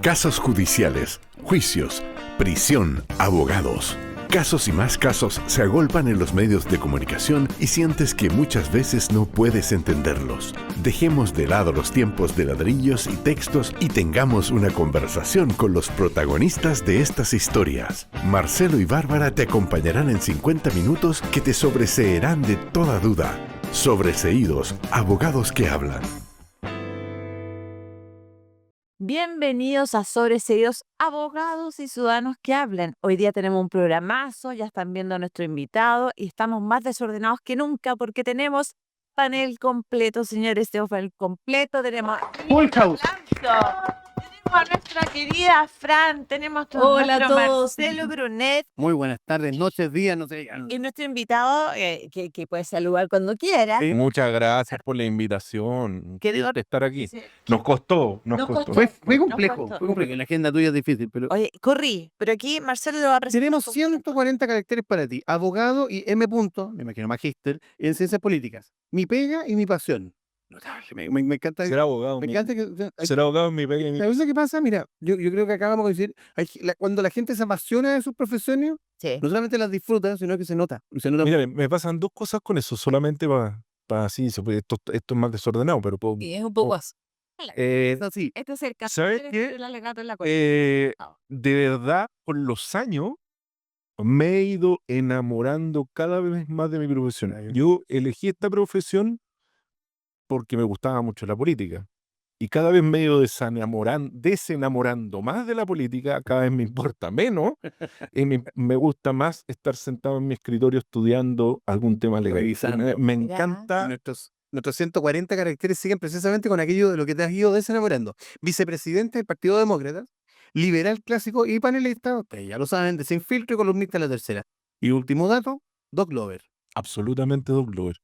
Casos judiciales, juicios, prisión, abogados. Casos y más casos se agolpan en los medios de comunicación y sientes que muchas veces no puedes entenderlos. Dejemos de lado los tiempos de ladrillos y textos y tengamos una conversación con los protagonistas de estas historias. Marcelo y Bárbara te acompañarán en 50 minutos que te sobreseerán de toda duda. Sobreseídos, abogados que hablan. Bienvenidos a Sobreseídos, abogados y ciudadanos que hablan. Hoy día tenemos un programazo, ya están viendo a nuestro invitado y estamos más desordenados que nunca porque tenemos panel completo, señores. Tenemos panel completo, tenemos Full house. Tenemos a nuestra querida Fran, tenemos Hola a nuestro todos. Marcelo Brunet Muy buenas tardes, noches, días, no sé. y nuestro invitado que puede saludar cuando quiera. Sí. Muchas gracias por la invitación. ¿Qué digo? De estar aquí. Sí. Nos costó. Fue complejo, costó. fue complejo. La agenda tuya es difícil, pero Oye, corrí, pero aquí Marcelo lo va a presentar. tenemos 140 caracteres para ti. Abogado y M. me imagino magíster, en ciencias políticas. Mi pega y mi pasión. Notable, me encanta. Ser abogado. Me encanta que... Ser abogado en mi pega y mi... ¿Sabes lo que pasa? Mira, yo creo que acá vamos a decir, cuando la gente se apasiona de sus profesiones, Sí. no solamente las disfruta, sino que se nota. Se nota. Mira, me pasan dos cosas con eso, solamente para así, esto es más desordenado, pero puedo... Y es un poco así. Es así. Este es el caso ¿Sabes qué? del alegato en la cuenta. De verdad, con los años, me he ido enamorando cada vez más de mi profesión. Yo elegí esta profesión porque me gustaba mucho la política. Y cada vez me he ido desenamorando más de la política, cada vez me importa menos, y me gusta más estar sentado en mi escritorio estudiando algún tema legal. Revisando. Me Mira. encanta. Nuestros 140 caracteres siguen precisamente con aquello de lo que te has ido desenamorando. Vicepresidente del Partido Demócrata, liberal clásico y panelista, ustedes ya lo saben, de Sin Filtro y columnista de La Tercera. Y último dato, Doc Glover. Absolutamente Doug Glover.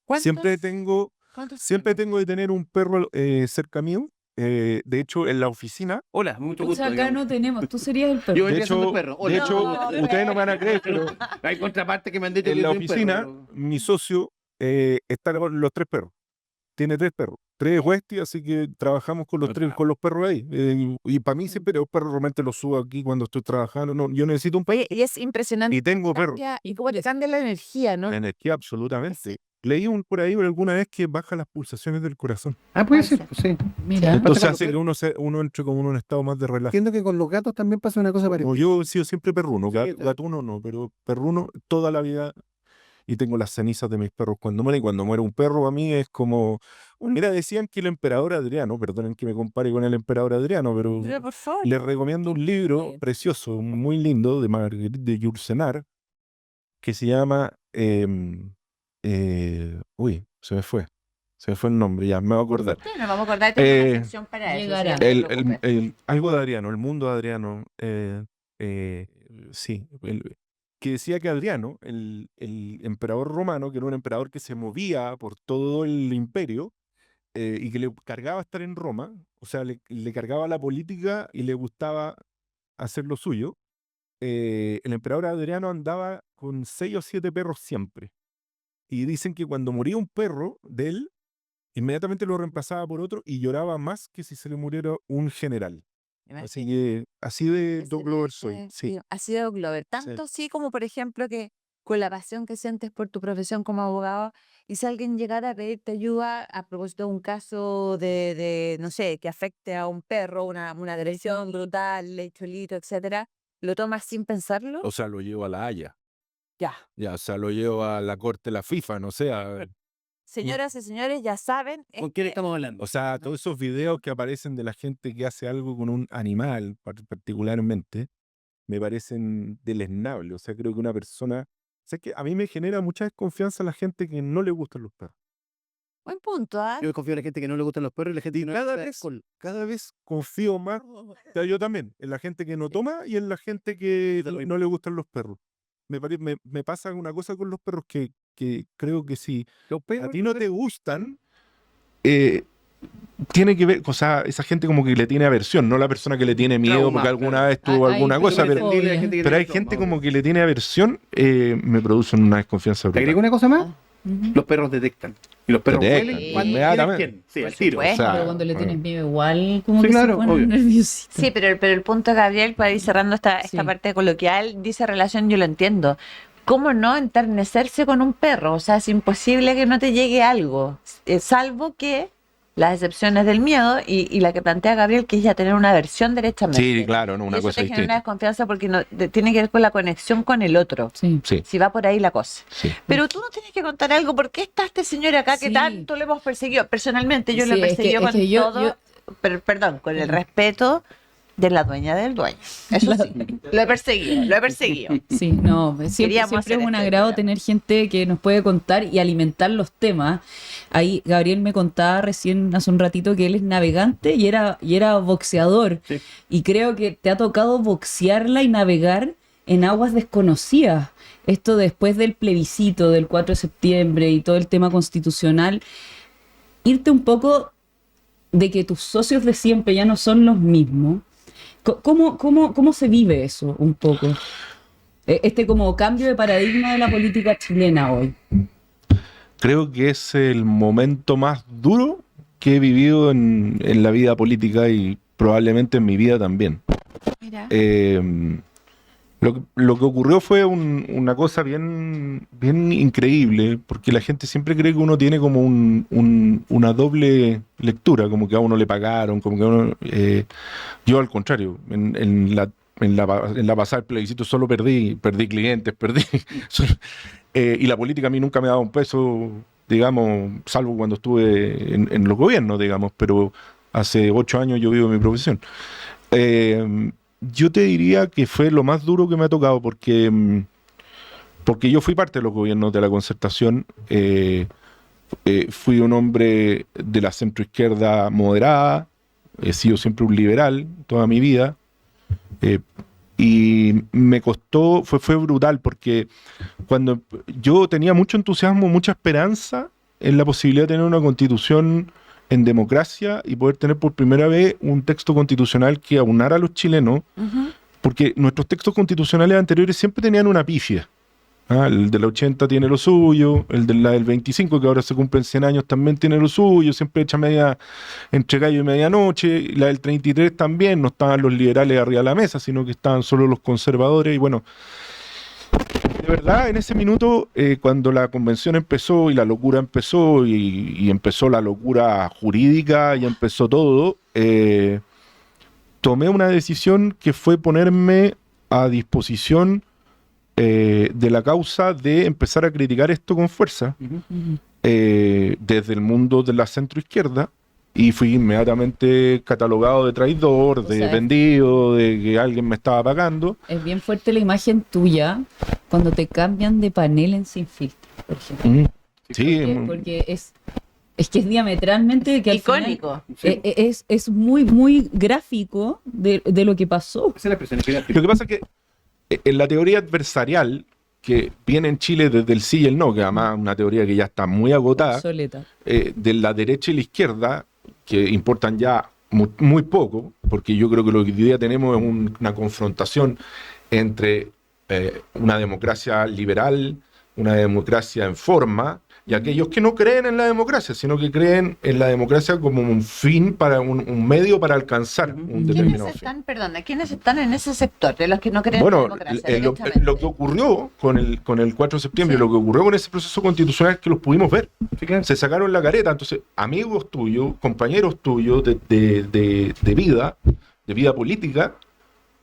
¿Cuántos- cuántos- Siempre tengo de tener un perro cerca mío. De hecho, en la oficina. Hola, mucho O gusto. sea, acá digamos. no tenemos. Tú serías el perro. Yo De vendría siendo hecho, el perro. de Hola. hecho, No, ustedes no me van a creer, pero Hay contraparte que me han dicho en que la soy un perro, oficina, pero- mi socio está con los tres perros. Tiene tres perros. Tres Westie, así que trabajamos con los tres, con los perros ahí. Y para mí siempre los perros realmente los subo aquí cuando estoy trabajando. No, yo necesito un perro. Oye, y es impresionante. Y tengo perros. Y cómo te cambia la energía, ¿no? La energía, absolutamente. Leí por ahí alguna vez que baja las pulsaciones del corazón. Ah, puede ser, sí. Mira. Entonces con hace los que uno entre como en un estado más de relajo. Entiendo que con los gatos también pasa una cosa parecida. No, yo he sido siempre perruno, Sí, gatuno no, pero perruno toda la vida. Y tengo las cenizas de mis perros cuando mueren. Y cuando muere un perro a mí es como... Mira, decían que el emperador Adriano, perdonen que me compare con el emperador Adriano, pero Pero por favor. les recomiendo un libro precioso, muy lindo, de Marguerite de Yourcenar, que se llama... uy, se me fue el nombre, ya me voy a acordar. Sí, nos vamos a acordar de una sección para eso. llegará. sí, no te preocupes. Algo de Adriano, el mundo de Adriano, sí, que decía que Adriano, el emperador romano, que era un emperador que se movía por todo el imperio y que le cargaba estar en Roma, o sea, le cargaba la política y le gustaba hacer lo suyo, el emperador Adriano andaba con 6 o 7 perros siempre. Y dicen que cuando moría un perro de él, inmediatamente lo reemplazaba por otro y lloraba más que si se le muriera un general. Así que así de Doug Glover soy. Sí. Ha sido Glover. Tanto sí como, por ejemplo, que con la pasión que sientes por tu profesión como abogado, y si alguien llegara a pedirte ayuda a propósito de un caso de no sé, que afecte a un perro, una agresión brutal, cholito, etcétera, ¿lo tomas sin pensarlo? O sea, lo llevo a La Haya. Ya. Ya, o sea, lo llevo a la corte de la FIFA, no sé. Señoras y señores, ya saben. ¿Con quién estamos hablando? O sea, todos esos videos que aparecen de la gente que hace algo con un animal, particularmente, me parecen deleznables. O sea, creo que una persona... O sea, que a mí me genera mucha desconfianza la gente que no le gustan los perros. Buen punto, ¿ah? Yo confío en la gente que no le gustan los perros y la gente que no Cada vez confío más, o sea, yo también, en la gente que no toma y en la gente que no le gustan los perros. Me pasa una cosa con los perros que creo que si Los perros, a ti no te gustan, tiene que ver, o sea, esa gente como que le tiene aversión, no la persona que le tiene miedo Trauma, porque alguna claro. vez tuvo Hay alguna cosa, pero fobia. hay gente como que le tiene aversión, me producen una desconfianza ¿Te agrego brutal. una cosa más? Ujú. los perros detectan. Y los perros Detectan, huelen cuando inmediatamente. quieren. Sí, Por al tiro. supuesto. O sea, Pero cuando le tienes bueno. miedo igual, como Sí, que claro, se pone obvio. nerviosito. Sí, pero el punto, Gabriel, para ir cerrando esta Sí. parte coloquial, dice relación, yo lo entiendo. ¿Cómo no enternecerse con un perro? O sea, es imposible que no te llegue algo, salvo que las excepciones del miedo y la que plantea Gabriel, que es ya tener una aversión derechamente. Sí, claro, no, Y una eso cosa te genera una distinta. desconfianza porque tiene que ver con la conexión con el otro. Sí. Sí, Si va por ahí la cosa. sí. Pero tú nos tienes que contar algo. ¿Por qué está este señor acá que Sí. tanto lo hemos perseguido? Personalmente yo lo he Sí, es que- perseguido es con que yo- todo, perdón, con el Ujú. respeto de la dueña del dueño. Eso sí, lo he perseguido. Sí, no, siempre, Queríamos siempre es hacer un este agrado programa. tener gente que nos puede contar y alimentar los temas. Ahí Gabriel me contaba recién hace un ratito que él es navegante y era boxeador. Sí. Y creo que te ha tocado boxearla y navegar en aguas desconocidas. Esto después del plebiscito del 4 de septiembre y todo el tema constitucional, irte un poco de que tus socios de siempre ya no son los mismos. ¿Cómo se vive eso un poco? Este como cambio de paradigma de la política chilena hoy. Creo que es el momento más duro que he vivido en la vida política y probablemente en mi vida también. Mira. Lo que ocurrió fue una cosa bien increíble, porque la gente siempre cree que uno tiene como una doble lectura, como que a uno le pagaron, como que a uno... yo al contrario, en la pasada del plebiscito solo perdí clientes, y la política a mí nunca me ha dado un peso, digamos, salvo cuando estuve en los gobiernos, digamos, pero hace 8 años yo vivo mi profesión. Yo te diría que fue lo más duro que me ha tocado porque yo fui parte de los gobiernos de la Concertación, fui un hombre de la centroizquierda moderada, he sido siempre un liberal toda mi vida, y me costó, fue brutal porque cuando yo tenía mucho entusiasmo, mucha esperanza en la posibilidad de tener una constitución en democracia y poder tener por primera vez un texto constitucional que aunara a los chilenos, Ujú. porque nuestros textos constitucionales anteriores siempre tenían una pifia. El del 80 tiene lo suyo, el de la del 25, que ahora se cumplen 100 años, también tiene lo suyo, siempre echa media entre gallo y medianoche, y la del 33 también, no estaban los liberales arriba de la mesa, sino que estaban solo los conservadores, y bueno, de verdad, en ese minuto, cuando la convención empezó y la locura empezó y empezó la locura jurídica y empezó todo, tomé una decisión que fue ponerme a disposición de la causa de empezar a criticar esto con fuerza desde el mundo de la centroizquierda. Y fui inmediatamente catalogado de traidor, de sea, vendido, de que alguien me estaba pagando. Es bien fuerte la imagen tuya cuando te cambian de panel en Sin Filtro, por ejemplo. Sí, Porque es que es diametralmente que al final, Icónico. es muy, muy gráfico de lo que pasó. Esa es la expresión final. lo que pasa es que en la teoría adversarial que viene en Chile desde el sí y el no, que además es una teoría que ya está muy agotada, Obsoleta. de la derecha y la izquierda, que importan ya muy poco, porque yo creo que lo que hoy día tenemos es una confrontación entre una democracia liberal, una democracia en forma, y aquellos que no creen en la democracia, sino que creen en la democracia como un fin, para un medio para alcanzar un determinado ¿Quiénes fin. están, perdona, quiénes están en ese sector de los que no creen Bueno, en la democracia? lo derechamente? que ocurrió con el 4 de septiembre, Sí. lo que ocurrió con ese proceso constitucional es que los pudimos ver. Sí, claro. Se sacaron la careta. Entonces, amigos tuyos, compañeros tuyos de vida política,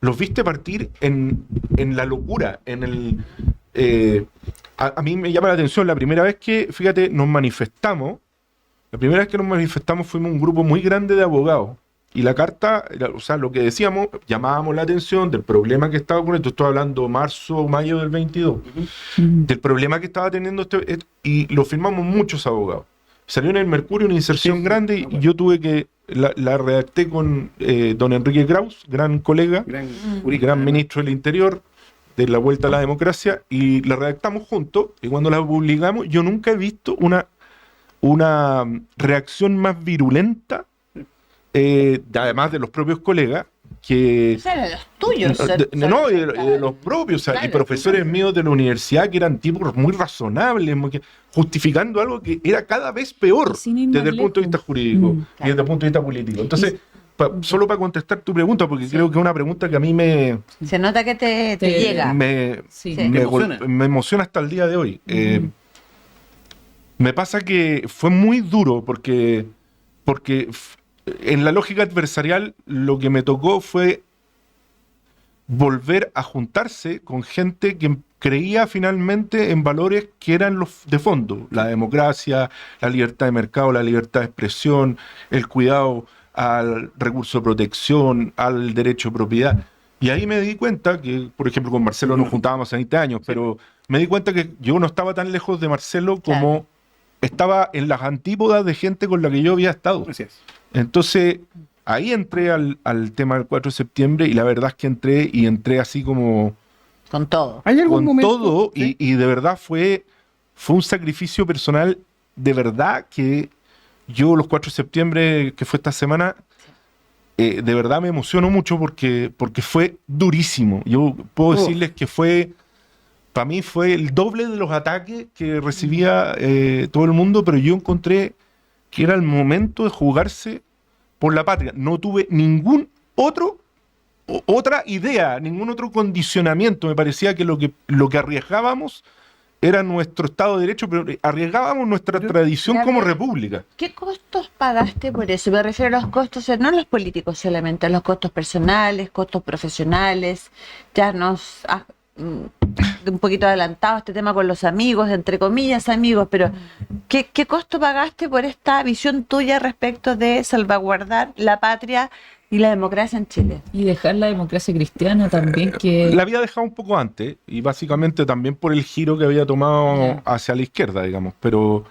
los viste partir en la locura, a mí me llama la atención, la primera vez que, fíjate, fuimos un grupo muy grande de abogados. Y la carta, o sea, lo que decíamos, llamábamos la atención del problema que estaba ocurriendo. Estoy hablando marzo o mayo del 22. Del problema que estaba teniendo y lo firmamos muchos abogados. Salió en el Mercurio una inserción grande y yo tuve que, la redacté con don Enrique Kraus, gran colega, Gran y jurista, gran además. ministro del Interior, de la Vuelta a la Democracia, y la redactamos juntos, y cuando la publicamos, yo nunca he visto una reacción más virulenta, además de los propios colegas, que O sea, eran los tuyos. no, y de los propios, o sea, y Claro, profesores claro. míos de la universidad que eran tipos muy razonables, justificando algo que era cada vez peor Y sin ir más desde el punto de vista lejos. jurídico Mm. y desde el punto de vista político. Entonces, solo para contestar tu pregunta, porque creo que es una pregunta que a mí Se nota que te Te- llega. Sí. Sí. me emociona hasta el día de hoy. Me pasa que fue muy duro porque en la lógica adversarial lo que me tocó fue volver a juntarse con gente que creía finalmente en valores que eran los de fondo: la democracia, la libertad de mercado, la libertad de expresión, el cuidado al recurso de protección, al derecho de propiedad. Y ahí me di cuenta que, por ejemplo, con Marcelo nos juntábamos hace 20 años, pero me di cuenta que yo no estaba tan lejos de Marcelo como estaba en las antípodas de gente con la que yo había estado. Así es. Entonces, ahí entré al tema del 4 de septiembre y la verdad es que entré así como Con todo. ¿Hay algún con momento? todo Sí. y de verdad fue un sacrificio personal de verdad que yo los 4 de septiembre, que fue esta semana, de verdad me emociono mucho porque fue durísimo. Yo puedo decirles que para mí fue el doble de los ataques que recibía todo el mundo, pero yo encontré que era el momento de jugarse por la patria. No tuve otra idea, ningún otro condicionamiento. Me parecía que lo que arriesgábamos era nuestro Estado de Derecho, pero arriesgábamos nuestra tradición como república. ¿Qué costos pagaste por eso? Me refiero a los costos, no a los políticos solamente, a los costos personales, costos profesionales. Ya nos has un poquito adelantado este tema con los amigos, entre comillas amigos, pero ¿qué costo pagaste por esta visión tuya respecto de salvaguardar la patria y la democracia en Chile? Y dejar la democracia cristiana también, que La había dejado un poco antes y básicamente también por el giro que había tomado Ya. hacia la izquierda, digamos, pero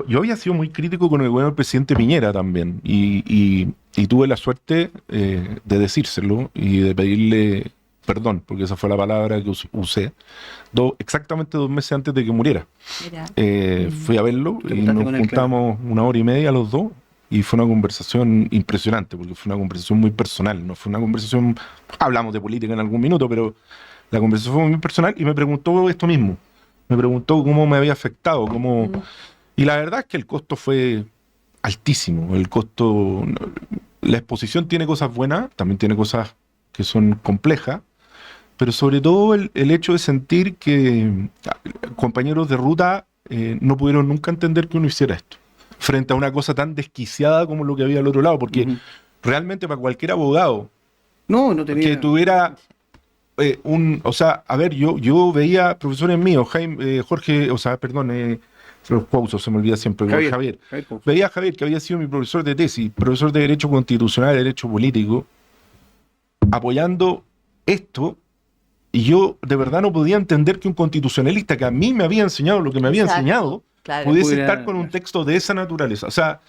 yo había sido muy crítico con el gobierno del presidente Piñera también y tuve la suerte de decírselo y de pedirle perdón, porque esa fue la palabra que usé, exactamente 2 meses antes de que muriera. Mira. Fui a verlo Te y juntaste nos con él, juntamos 1 hora y media los dos y fue una conversación impresionante, porque fue una conversación muy personal, no fue una conversación, hablamos de política en algún minuto, pero la conversación fue muy personal y me preguntó esto mismo, me preguntó cómo me había afectado, y la verdad es que el costo fue altísimo, la exposición tiene cosas buenas, también tiene cosas que son complejas, pero sobre todo el hecho de sentir que compañeros de ruta no pudieron nunca entender que uno hiciera esto, frente a una cosa tan desquiciada como lo que había al otro lado, porque realmente para cualquier abogado No tenía. que tuviera o sea, a ver, yo veía profesores míos, Jorge, o sea, perdón, los Couso, se me olvida siempre, Javier. Veía a Javier, que había sido mi profesor de tesis, profesor de Derecho Constitucional y Derecho Político, apoyando esto. Y yo de verdad no podía entender que un constitucionalista que a mí me había enseñado lo que me había Exacto, enseñado claro. pudiese Pudiera- estar con un texto de esa naturaleza. O sea,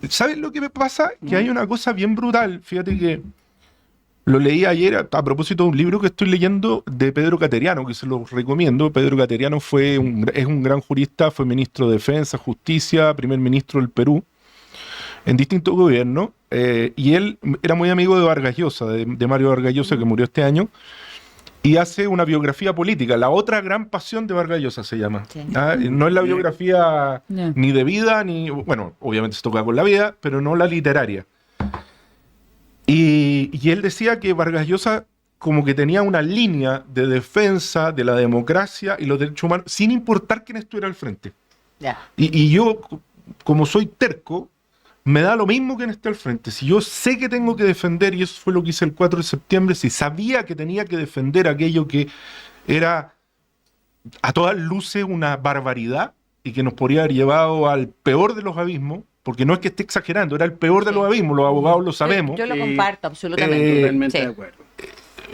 ¿sabes lo que me pasa? Que hay una cosa bien brutal. Fíjate que lo leí ayer a propósito de un libro que estoy leyendo de Pedro Cateriano, que se lo recomiendo. Pedro Cateriano es un gran jurista, fue ministro de Defensa, Justicia, primer ministro del Perú, en distintos gobiernos. Y él era muy amigo de Vargas Llosa, de Mario Vargas Llosa, que murió este año. Y hace una biografía política, La otra gran pasión de Vargas Llosa se llama. Sí. No es la biografía Ya. ni de vida, ni, bueno, obviamente se toca con la vida, pero no la literaria. Y él decía que Vargas Llosa como que tenía una línea de defensa de la democracia y los derechos humanos, sin importar quién estuviera al frente. Ya. Y yo, como soy terco, me da lo mismo que esté al frente. Si yo sé que tengo que defender, y eso fue lo que hice el 4 de septiembre, si sabía que tenía que defender aquello que era a todas luces una barbaridad y que nos podría haber llevado al peor de los abismos, porque no es que esté exagerando, era el peor de los abismos, los abogados lo sabemos, Yo lo Sí. comparto absolutamente. Totalmente Sí. de acuerdo.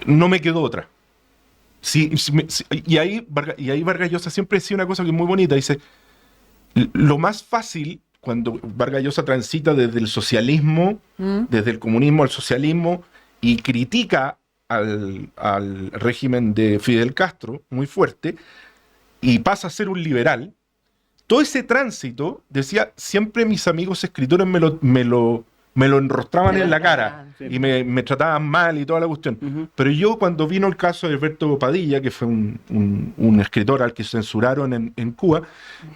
no me quedó otra. Y ahí Vargas Llosa siempre decía una cosa que es muy bonita, dice, lo más fácil, cuando Vargas Llosa transita desde el socialismo, desde el comunismo al socialismo, y critica al régimen de Fidel Castro, muy fuerte, y pasa a ser un liberal, todo ese tránsito, decía, siempre mis amigos escritores me me lo enrostraban Te lo en la cara enrostraban. Sí. y me trataban mal y toda la cuestión. Ujú. Pero yo cuando vino el caso de Alberto Padilla, que fue un escritor al que censuraron en Cuba,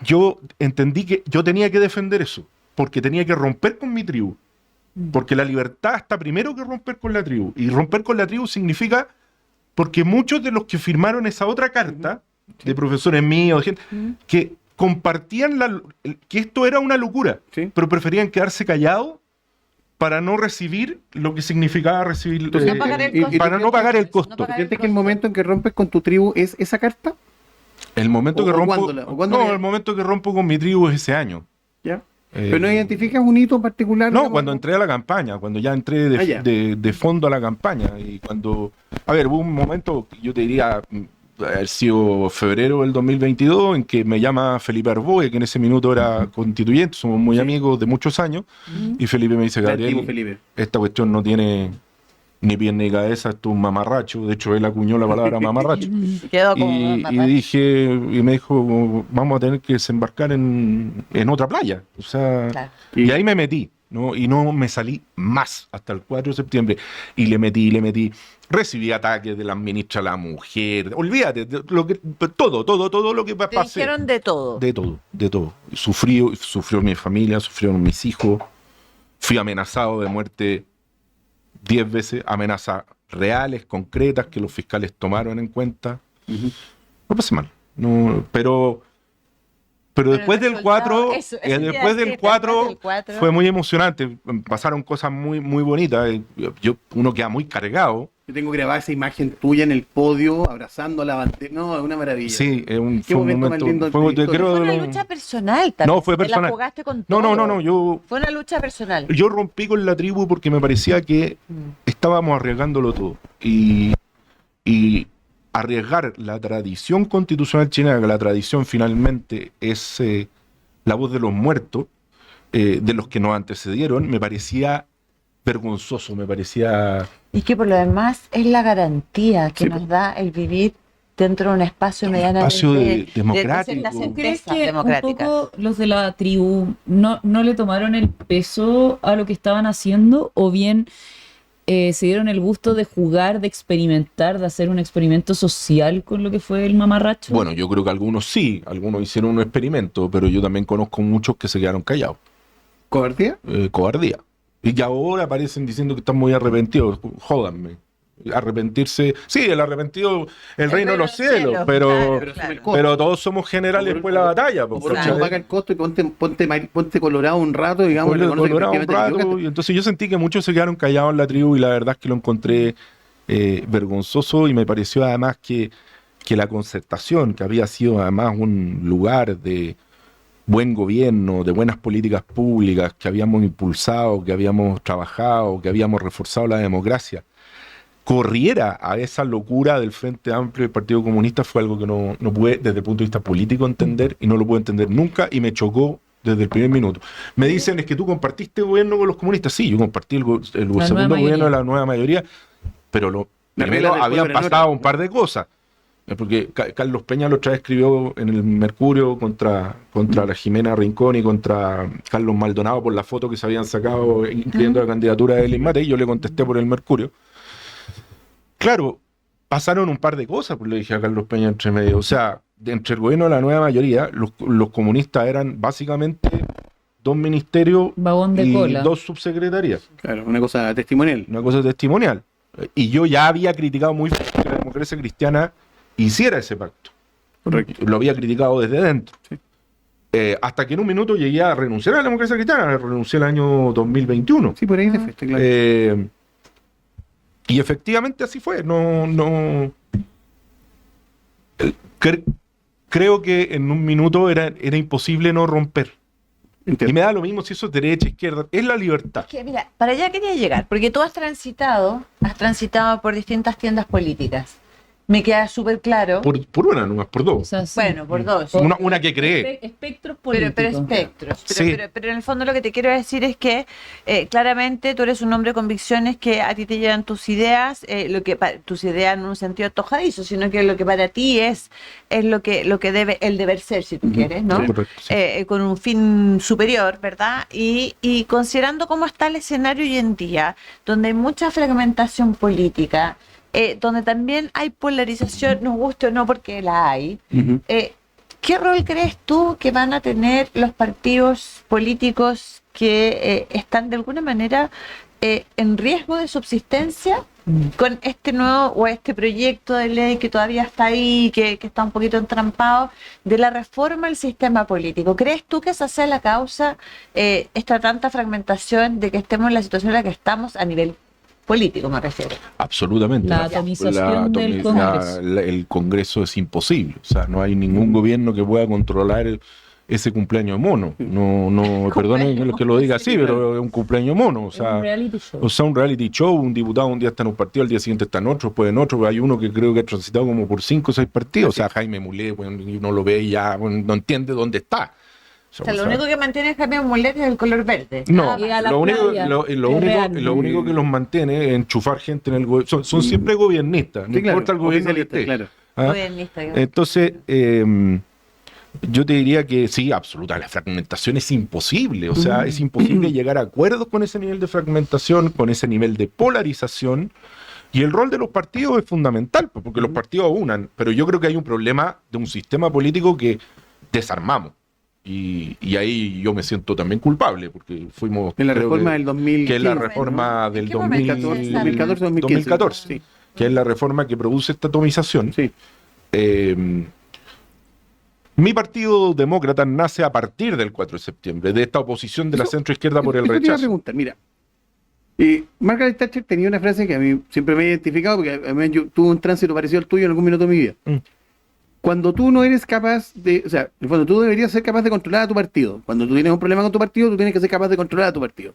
yo entendí que yo tenía que defender eso, porque tenía que romper con mi tribu. Porque la libertad está primero que romper con la tribu. Y romper con la tribu significa, porque muchos de los que firmaron esa otra carta, de profesores míos, gente, que compartían que esto era una locura, Sí. pero preferían quedarse callados para no recibir lo que significaba recibir, Entonces, No pagar el y- costo. para no pagar el No costo. pagar ¿Sientes que el momento en que rompes con tu tribu es esa carta? El momento ¿O- que o rompo, cuándo o cuándo no, le- el momento que rompo con mi tribu es ese año. ¿Ya? Eh, ¿Pero no identificas un hito particular? No, digamos, cuando entré a la campaña, cuando ya entré de, Ah, ya. de fondo a la campaña. Y cuando. A ver, hubo un momento, yo te diría, haber sido febrero del 2022, en que me llama Felipe Arboe, que en ese minuto era constituyente, somos muy amigos de muchos años. Y Felipe me dice: El antiguo Gabriel, Felipe. esta cuestión no tiene ni pies ni cabeza, esto es un mamarracho. De hecho, él acuñó la palabra mamarracho. Quedó como Y mamarracho. dije, y me dijo, vamos a tener que desembarcar en otra playa. O sea, Claro. y ahí me metí, ¿no? Y no me salí más hasta el 4 de septiembre. Y le metí. Recibí ataques de la ministra de la Mujer. Olvídate, de lo que, todo lo que Te pasé. dijeron de todo. De todo. Sufrió mi familia, sufrieron mis hijos. Fui amenazado de muerte 10 veces, amenazas reales, concretas, que los fiscales tomaron en cuenta. Ujú. No pasé mal. No, pero después el del 4, resultado, eso te iba a después decir, del 4 después del 4. fue muy emocionante. Pasaron cosas muy, muy bonitas. Uno queda muy cargado. Yo tengo grabada esa imagen tuya en el podio, abrazando a la bandera. No, es una maravilla. Sí, fue un momento más momento. lindo de tu Fue, historia? creo, Fue de una los- lucha personal también. No, fue Te personal. la jugaste con todo. No, yo Fue una lucha personal. Yo rompí con la tribu porque me parecía que estábamos arriesgándolo todo. Y arriesgar la tradición constitucional chilena, que la tradición finalmente es la voz de los muertos, de los que nos antecedieron, me parecía vergonzoso, me parecía... Y que por lo demás es la garantía que Sí, nos da el vivir dentro de un espacio medianamente espacio democrático. ciertas ¿Tú ¿Tú crees certezas que un democráticas. poco los de la tribu no le tomaron el peso a lo que estaban haciendo o bien se dieron el gusto de jugar, de experimentar, de hacer un experimento social con lo que fue el mamarracho? Bueno, yo creo que algunos sí, algunos hicieron un experimento, pero yo también conozco muchos que se quedaron callados. ¿Cobardía? Cobardía. Y que ahora aparecen diciendo que están muy arrepentidos. Jódanme. Arrepentirse. Sí, el arrepentido, el reino de los cielos, pero, Pero asume el costo. pero todos somos generales después de la batalla. O pues, por ¿cachai? último, paga el costo y ponte colorado un rato, digamos. y Ponle reconoce que colorado un efectivamente te rato, equivocaste. y entonces yo sentí que muchos se quedaron callados en la tribu y la verdad es que lo encontré vergonzoso y me pareció además que la concertación, que había sido además un lugar de buen gobierno, de buenas políticas públicas, que habíamos impulsado, que habíamos trabajado, que habíamos reforzado la democracia, corriera a esa locura del Frente Amplio y del Partido Comunista fue algo que no pude desde el punto de vista político entender y no lo pude entender nunca y me chocó desde el primer minuto. Me dicen, es que tú compartiste gobierno con los comunistas. Sí, yo compartí el nueva segundo gobierno mayoría. de la nueva mayoría, pero Las primero reglas del habían juego eran pasado otras. un par de cosas. Porque Carlos Peña la otra vez escribió en el Mercurio contra la Jimena Rincón y contra Carlos Maldonado por la foto que se habían sacado, incluyendo la candidatura de Elin Matei, y yo le contesté por el Mercurio. Claro, pasaron un par de cosas, pues le dije a Carlos Peña entre medio. O sea, entre el gobierno de la nueva mayoría, los comunistas eran básicamente 2 ministerios Vagón de y cola. 2 subsecretarías. Claro, una cosa testimonial. Una cosa testimonial. Y yo ya había criticado muy fuerte que la democracia cristiana hiciera ese pacto. Correcto. Lo había criticado desde dentro. Sí. Hasta que en un minuto llegué a renunciar a la democracia cristiana, renuncié el año 2021. Sí, por ahí te fuiste, claro. Y efectivamente así fue. Creo que en un minuto era imposible no romper. Y Entiendo. me da lo mismo si eso es derecha, izquierda. Es la libertad. Que, mira, para allá quería llegar, porque tú has transitado por distintas tiendas políticas. Me queda súper claro. Por una, nomás, por O dos. sea, sí. Bueno, por dos. Una que cree. Espectros Pero políticos. espectros. Sí. Pero en el fondo lo que te quiero decir es que claramente tú eres un hombre de convicciones, que a ti te llevan tus ideas, tus ideas no en un sentido antojadizo, sino que lo que para ti es lo que debe el deber ser, si tú quieres, ¿no? Sí, correcto, sí. Con un fin superior, ¿verdad? Y considerando cómo está el escenario hoy en día, donde hay mucha fragmentación política, donde también hay polarización, nos guste o no, porque la hay. ¿Qué rol crees tú que van a tener los partidos políticos que están de alguna manera en riesgo de subsistencia con este nuevo o este proyecto de ley que todavía está ahí, que está un poquito entrampado, de la reforma al sistema político? ¿Crees tú que esa sea la causa, esta tanta fragmentación, de que estemos en la situación en la que estamos a nivel político, me refiero? Absolutamente. La atomización del Congreso. El Congreso es imposible. O sea, no hay ningún gobierno que pueda controlar ese cumpleaños mono. No, perdonen que lo diga así, pero es un cumpleaños mono. O Es sea, un reality show. un reality show, un diputado un día está en un partido, al día siguiente está en otro, después en otro. Hay uno que creo que ha transitado como por 5 o 6 partidos. O sea, Jaime Mulet, bueno, y uno lo ve y ya no entiende dónde está. O sea, lo único que mantiene Jaime Mulet es el color verde. No, Y a la lo único, playa, lo es único, real. lo único que los mantiene es enchufar gente en el gobierno. Son siempre gobiernistas, no Sí, claro, importa el gobierno que oficialista, esté. claro. ¿Ah? Gobernista, digamos. Entonces, yo te diría que sí, absoluta, la fragmentación es imposible. O sea, es imposible llegar a acuerdos con ese nivel de fragmentación, con ese nivel de polarización. Y el rol de los partidos es fundamental, pues, porque los partidos unan. Pero yo creo que hay un problema de un sistema político que desarmamos. Y ahí yo me siento también culpable, porque fuimos... En la creo reforma que- del 2015. que es la reforma ¿En del qué momento se 2014, 2015. 2014, Sí. que es la reforma que produce esta atomización. Sí. Mi partido demócrata nace a partir del 4 de septiembre, de esta oposición de la Eso- centroizquierda por el Eso te iba a rechazo. preguntar, mira. Margaret Thatcher tenía una frase que a mí siempre me ha identificado, porque a mí yo tuve un tránsito parecido al tuyo en algún minuto de mi vida. Cuando tú no eres capaz de, o sea, en el fondo tú deberías ser capaz de controlar a tu partido. Cuando tú tienes un problema con tu partido, tú tienes que ser capaz de controlar a tu partido.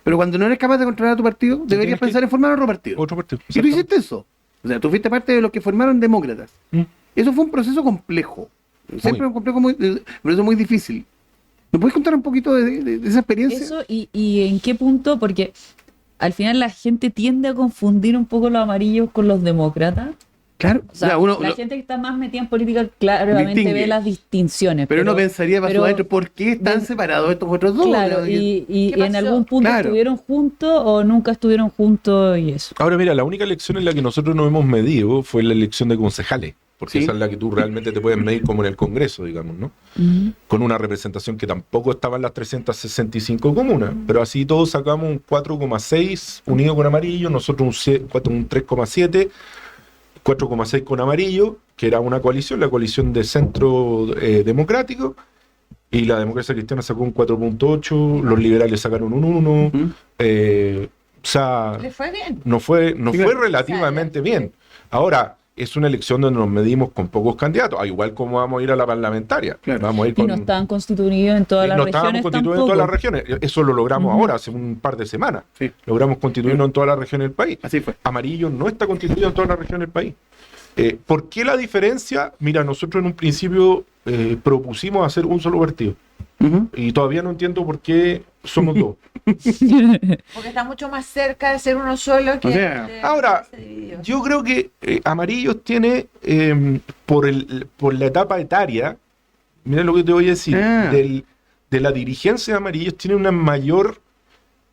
Pero cuando no eres capaz de controlar a tu partido, deberías tienes que- pensar en formar otro partido. Otro partido. Y tú hiciste eso. O sea, tú fuiste parte de los que formaron demócratas. Mm. Eso fue un proceso complejo. Siempre un complejo por eso muy difícil. ¿Me puedes contar un poquito de esa experiencia? Eso y en qué punto, porque al final la gente tiende a confundir un poco los amarillos con los demócratas. Claro. O sea, uno, la gente que está más metida en política claramente Distingue. ve las distinciones. pero uno pensaría para pero- su adentro, ¿por qué están separados estos otros dos? Claro, ¿Qué y ¿Qué en pasó? algún punto Claro. estuvieron juntos o nunca estuvieron juntos y eso. Ahora mira, la única elección en la que nosotros nos hemos medido fue la elección de concejales, porque Sí. esa es la que tú realmente te puedes medir como en el Congreso, digamos, ¿no? Con una representación que tampoco estaba en las 365 comunas, pero así todos sacamos un 4,6 unido con amarillo, nosotros un 3,7, 4,6 con amarillo, que era una coalición, la coalición de centro democrático, y la democracia cristiana sacó un 4,8, los liberales sacaron un 1, Ujú. o sea, ¿Le fue bien? nos fue claro. relativamente bien. Ahora, es una elección donde nos medimos con pocos candidatos, igual como vamos a ir a la parlamentaria. Claro. Vamos a ir Y con, no estaban constituidos en todas las no estábamos regiones constituidos en tampoco. todas las regiones. Eso lo logramos ahora, hace un par de semanas. Sí. Logramos constituirnos en todas las regiones del país. Así fue. Amarillo no está constituido en todas las regiones del país. ¿Por qué la diferencia? Mira, nosotros en un principio propusimos hacer un solo partido. Ujú. Y todavía no entiendo por qué somos dos. Porque está mucho más cerca de ser uno solo que O sea, de ahora, ser dividido. Yo creo que Amarillos tiene, por la etapa etaria, mira lo que te voy a decir, Ah. de la dirigencia de Amarillos tiene una mayor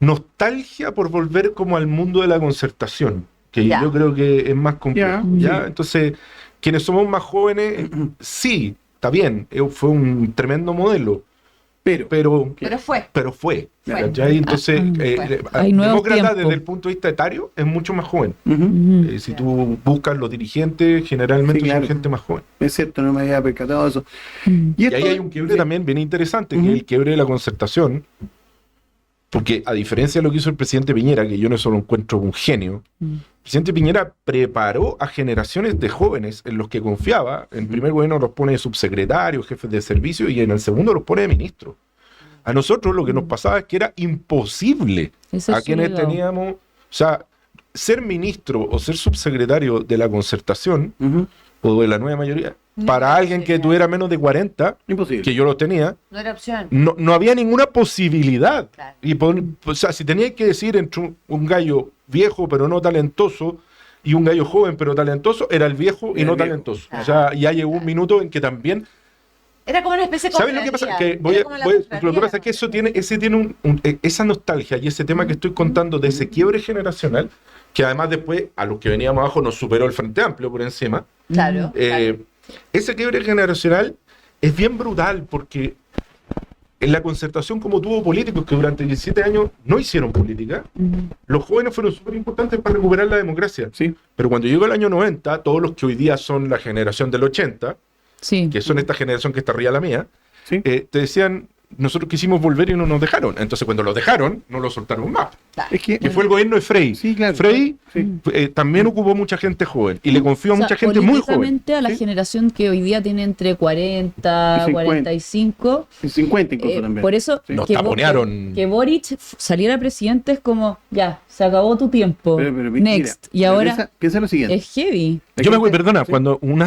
nostalgia por volver como al mundo de la concertación, que Ya. yo creo que es más complejo. Ya, ¿Ya? Entonces, quienes somos más jóvenes, sí, está bien, fue un tremendo modelo, Pero, pero Pero fue. ¿cachai? Entonces, Hay nuevos demócrata tiempos. desde el punto de vista etario es mucho más joven. ujú, Si tú buscas los dirigentes, generalmente Sí, claro. son gente más joven. es cierto, no me había percatado de eso. Y esto- ahí hay un quiebre sí. también bien interesante, que Ujú. es el quiebre de la concertación. Porque a diferencia de lo que hizo el presidente Piñera, que yo no solo encuentro un genio, el presidente Piñera preparó a generaciones de jóvenes en los que confiaba. En el primer gobierno los pone de subsecretarios, jefes de servicio, y en el segundo los pone de ministros. A nosotros lo que nos pasaba es que era imposible Ese a es su quienes legado. teníamos, o sea, ser ministro o ser subsecretario de la Concertación Ujú. o de la nueva mayoría, No para era alguien que posible. tuviera menos de 40, Imposible. que yo lo tenía, No era opción. no había ninguna posibilidad. Claro. Y o sea, si tenía que decir entre un gallo viejo pero no talentoso y un gallo joven pero talentoso, era el viejo y Era no el viejo. talentoso. O sea, ya llegó un minuto en que también... Era como una especie de ¿Sabes lo que pasa? Que lo que pasa es que eso tiene, esa nostalgia y ese tema que estoy contando de ese quiebre generacional, que además después, a los que veníamos abajo, nos superó el Frente Amplio por encima. Claro. Ese quiebre generacional es bien brutal porque en la Concertación, como tuvo políticos que durante 17 años no hicieron política, los jóvenes fueron súper importantes para recuperar la democracia. Sí. Pero cuando llegó el año 90, todos los que hoy día son la generación del 80, Sí. que son esta generación que está arriba de la mía, Sí. te decían, nosotros quisimos volver y no nos dejaron. Entonces cuando los dejaron, no los soltaron más. Es que, Que fue el gobierno de Frey. sí, claro. Frey Sí. también ocupó mucha gente joven y le confió a O sea, mucha gente muy joven. políticamente a la ¿sí? generación que hoy día tiene entre 40, Y 50. 45. 50 incluso también. Por eso Sí. Nos que, taponearon. que Boric saliera presidente es como, ya, se acabó tu tiempo. Pero mira, Next. Y pero ahora piensa lo siguiente. es heavy. La Yo me gente- acuerdo, perdona, sí. cuando una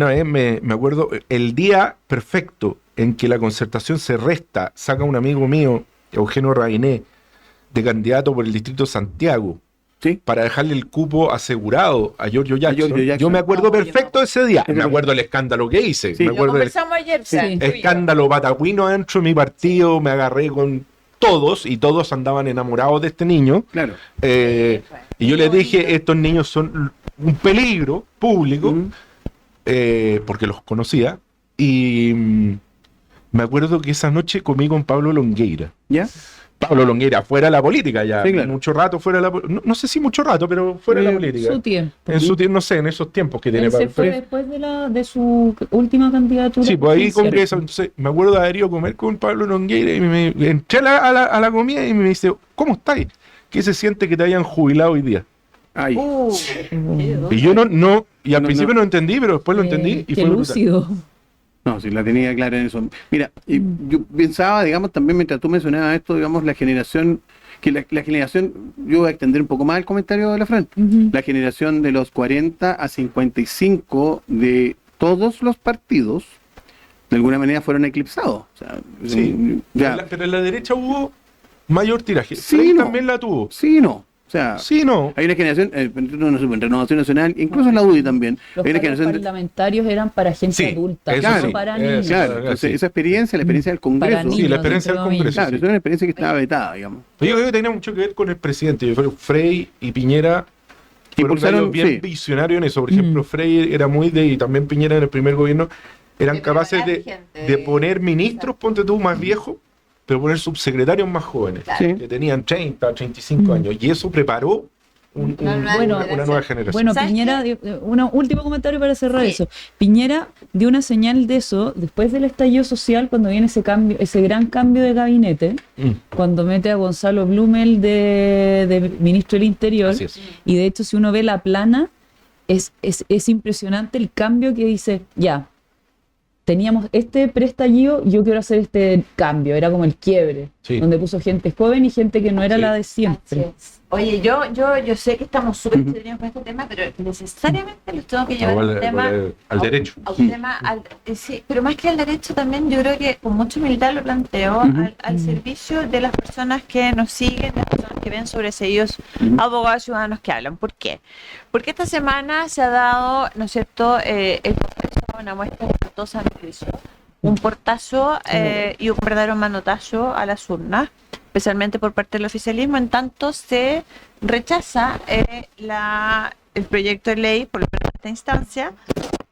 vez me acuerdo, el día perfecto en que la Concertación se resta, saca un amigo mío, Eugenio Rainé, de candidato por el distrito de Santiago, Sí. para dejarle el cupo asegurado a Giorgio Jackson. Giorgio Jackson. Yo me acuerdo No, yo perfecto ese día. Es Me verdad. acuerdo del escándalo que hice. Sí. Me Lo acuerdo del conversamos ayer. Sí. escándalo patagüino dentro de mi partido. Me agarré con todos y todos andaban enamorados de este niño. Claro. Y yo les dije, estos niños son un peligro público, Ujú. porque los conocía. Y me acuerdo que esa noche comí con Pablo Longueira. ¿Ya? Pablo Longueira, fuera de la política ya. Sí, claro. Mucho rato fuera de la política. No sé si mucho rato, pero fuera de la política. Su tiempo. En su tiempo, no sé, en esos tiempos que tiene Él se Pablo. fue después de su última candidatura. Sí, pues ahí presidencial. congresa. Entonces, me acuerdo de haber ido a comer con Pablo Longueira y entré a la comida y me dice, ¿cómo estáis? ¿Qué se siente que te hayan jubilado hoy día? Ay. Y yo y al No, principio no. no entendí, pero después lo entendí y Qué fue brutal. lúcido. No, sí, la tenía clara en eso. Mira, y yo pensaba, digamos, también mientras tú mencionabas esto, digamos, la generación, que la generación, yo voy a extender un poco más el comentario de la Fran, Ujú. la generación de los 40 a 55 de todos los partidos, de alguna manera fueron eclipsados. O sea, Sí. ya, Pero en la derecha hubo mayor tiraje. Sí, Frey no. también la tuvo. sí, no. O sea, Sí, no. hay una generación, no sé, en Renovación Nacional, incluso en la UDI también, Los hay una cargos generación de- parlamentarios eran para gente Sí, adulta, eso no sí, para eso, niños. claro, sí. entonces, esa experiencia, la experiencia del Congreso, Para Sí, niños, la experiencia del entre comillas. Congreso. claro, sí. eso era una experiencia que estaba vetada, digamos. Yo creo que tenía mucho que ver con el presidente. Yo creo que Frey y Piñera fueron Impulsaron, gallos bien sí. visionarios en eso. Por ejemplo, Frey era muy y también Piñera en el primer gobierno, eran De capaces preparar de gente, poner ministros, ponte tú, más viejos, pero poner subsecretarios más jóvenes, Sí. que tenían 30, 35 años. Y eso preparó Bueno, una nueva generación. Bueno, ¿Sabes Piñera, un último comentario para cerrar Sí. eso. Piñera dio una señal de eso después del estallido social, cuando viene ese cambio, ese gran cambio de gabinete, Mm, cuando mete a Gonzalo Blumel de ministro del Interior. así es. Y de hecho, si uno ve la plana, es impresionante el cambio que dice, ya, teníamos este preestallido, yo quiero hacer este cambio. Era como el quiebre, Sí. donde puso gente joven y gente que no era Sí. la de siempre. Así es. Oye, yo sé que estamos súper entretenidos con este tema, pero necesariamente los tengo que llevar No, al vale, tema. vale, al derecho. A un tema sí, pero más que al derecho también yo creo que con mucha humildad lo planteo al servicio de las personas que nos siguen, de las personas que ven sobreseídos abogados ciudadanos que hablan. ¿Por qué? Porque esta semana se ha dado, ¿no es cierto?, el Congreso a una muestra espantosa de juicio, un portazo y un verdadero manotazo a las urnas, especialmente por parte del oficialismo, en tanto se rechaza el proyecto de ley, por lo menos en esta instancia,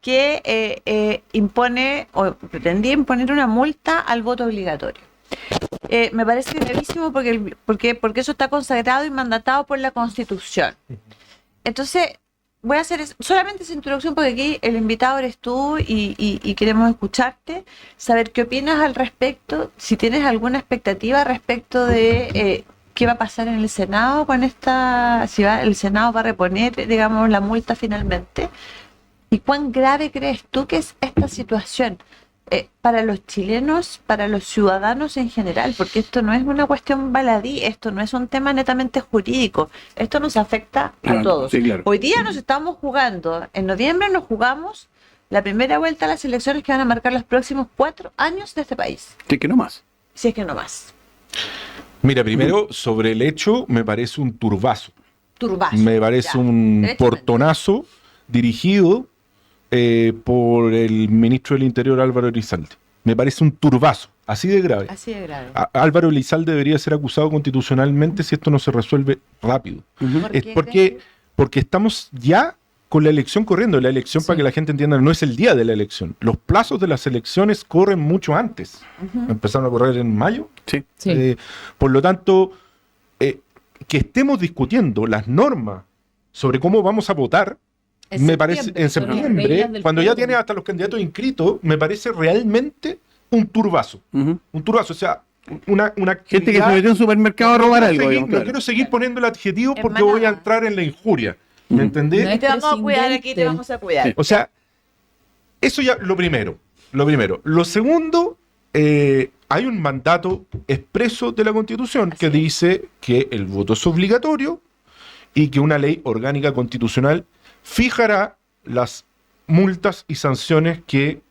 que impone o pretendía imponer una multa al voto obligatorio. Me parece gravísimo porque eso está consagrado y mandatado por la Constitución. Entonces, voy a hacer solamente esa introducción porque aquí el invitado eres tú y queremos escucharte, saber qué opinas al respecto, si tienes alguna expectativa respecto de qué va a pasar en el Senado con el Senado va a reponer, digamos, la multa finalmente, y cuán grave crees tú que es esta situación. para los chilenos, para los ciudadanos en general, porque esto no es una cuestión baladí, esto no es un tema netamente jurídico, esto nos afecta a todos. Sí, claro. Hoy día nos estamos jugando, en noviembre nos jugamos la primera vuelta a las elecciones que van a marcar los próximos 4 años de este país, Sí, que no más. si es que no más. Mira, primero, sobre el hecho, me parece un turbazo. Turbazo. Me parece ya, un derechamente. portonazo dirigido por el ministro del Interior Álvaro Elizalde. Me parece un turbazo, así de grave. Así de grave. Álvaro Elizalde debería ser acusado constitucionalmente si esto no se resuelve rápido. ¿Por Es qué porque estamos ya con la elección corriendo. La elección, Sí. para que la gente entienda, no es el día de la elección. Los plazos de las elecciones corren mucho antes. Ujú. Empezaron a correr en mayo. Sí. Sí. Por lo tanto, que estemos discutiendo las normas sobre cómo vamos a votar, En me parece en son las septiembre, reglas del cuando ya juego. tiene hasta los candidatos inscritos, me parece realmente un turbazo. Ujú. Un turbazo, o sea, una Gente que se actividad- metió a un supermercado a robar no algo. quiero seguir, digamos, no claro. quiero seguir poniendo el adjetivo En porque voy a manada. entrar en la injuria. ¿Me entendés? No es Te vamos a cuidar aquí, te presidente. vamos a cuidar. Sí. O sea, eso ya lo primero. Lo primero. Lo segundo, hay un mandato expreso de la Constitución que Así es. dice que el voto es obligatorio y que una ley orgánica constitucional fijará las multas y sanciones que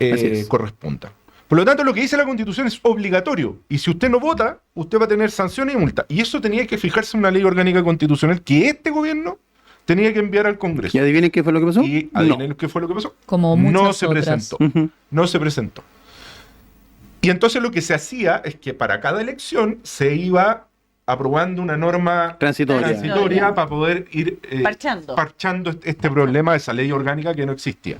Así es. correspondan. Por lo tanto, lo que dice la Constitución es obligatorio. Y si usted no vota, usted va a tener sanciones y multas. Y eso tenía que fijarse en una ley orgánica constitucional que este gobierno tenía que enviar al Congreso. ¿Y adivinen qué fue lo que pasó? Y adivinen qué fue lo que pasó. Como No muchas se otras. presentó. Ujú. No se presentó. Y entonces lo que se hacía es que para cada elección se iba aprobando una norma Transitoria. transitoria para poder ir Parchando. este problema de esa ley orgánica que no existía.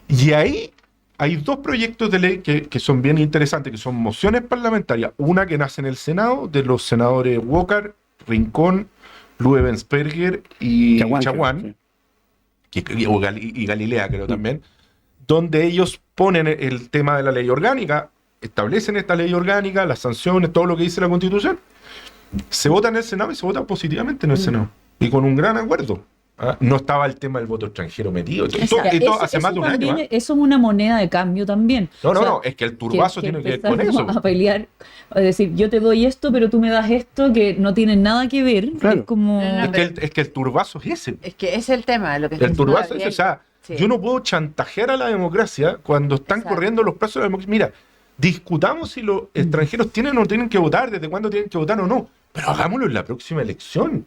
Y ahí hay dos proyectos de ley que son bien interesantes, que son mociones parlamentarias. Una que nace en el Senado, de los senadores Walker, Rincón, Luevensperger y Chaguán, Chaguán, sí. y Galilea creo también, donde ellos ponen el tema de la ley orgánica, establecen esta ley orgánica, las sanciones, todo lo que dice la Constitución, se vota en el Senado y se vota positivamente en el Senado. Y con un gran acuerdo. ¿Ah? No estaba el tema del voto extranjero metido. Exacto. Esto hace más de un año. también, ¿ah? eso es una moneda de cambio también. No, O sea, no, es que el turbazo tiene que ver con empezamos eso. a pelear, es decir, yo te doy esto, pero tú me das esto que no tiene nada que ver. Claro. Es como... No, no, Es que el turbazo es ese. Es que ese es el tema. Lo que está El diciendo turbazo es ese. Gabriel. O sea, Sí. yo no puedo chantajear a la democracia cuando están Exacto. corriendo los plazos de la democracia. Mira, discutamos si los extranjeros tienen o no tienen que votar, desde cuándo tienen que votar o no. Pero hagámoslo en la próxima elección.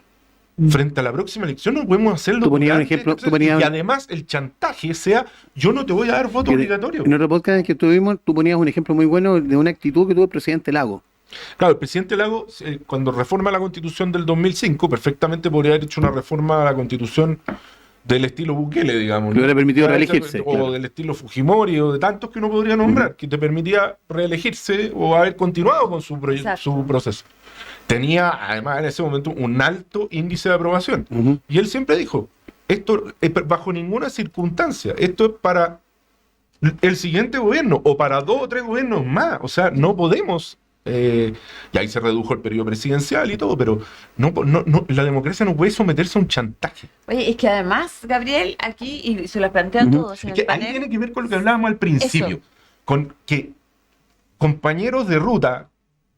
Frente a la próxima elección no podemos hacerlo. Tú ponías un durante, ejemplo, etcétera. tú ponías Y un- además el chantaje sea, yo no te voy a dar voto Que obligatorio. En otro podcast que tuvimos, tú ponías un ejemplo muy bueno de una actitud que tuvo el presidente Lago. Claro, el presidente Lago, cuando reforma la Constitución del 2005, perfectamente podría haber hecho una reforma a la Constitución del estilo Bukele, digamos. Le hubiera permitido Ya, reelegirse, O claro. del estilo Fujimori, o de tantos que uno podría nombrar, que te permitía reelegirse o haber continuado con Exacto. su proceso. Tenía, además, en ese momento un alto índice de aprobación. Ujú. Y él siempre dijo, esto es bajo ninguna circunstancia, esto es para el siguiente gobierno o para 2 o 3 gobiernos más. O sea, no podemos... y ahí se redujo el periodo presidencial y todo, pero la democracia no puede someterse a un chantaje. Oye, es que además, Gabriel, aquí, y se lo plantean Ujú. todos en Es el que ahí panel, tiene que ver con lo que hablábamos al principio, Eso. con que compañeros de ruta,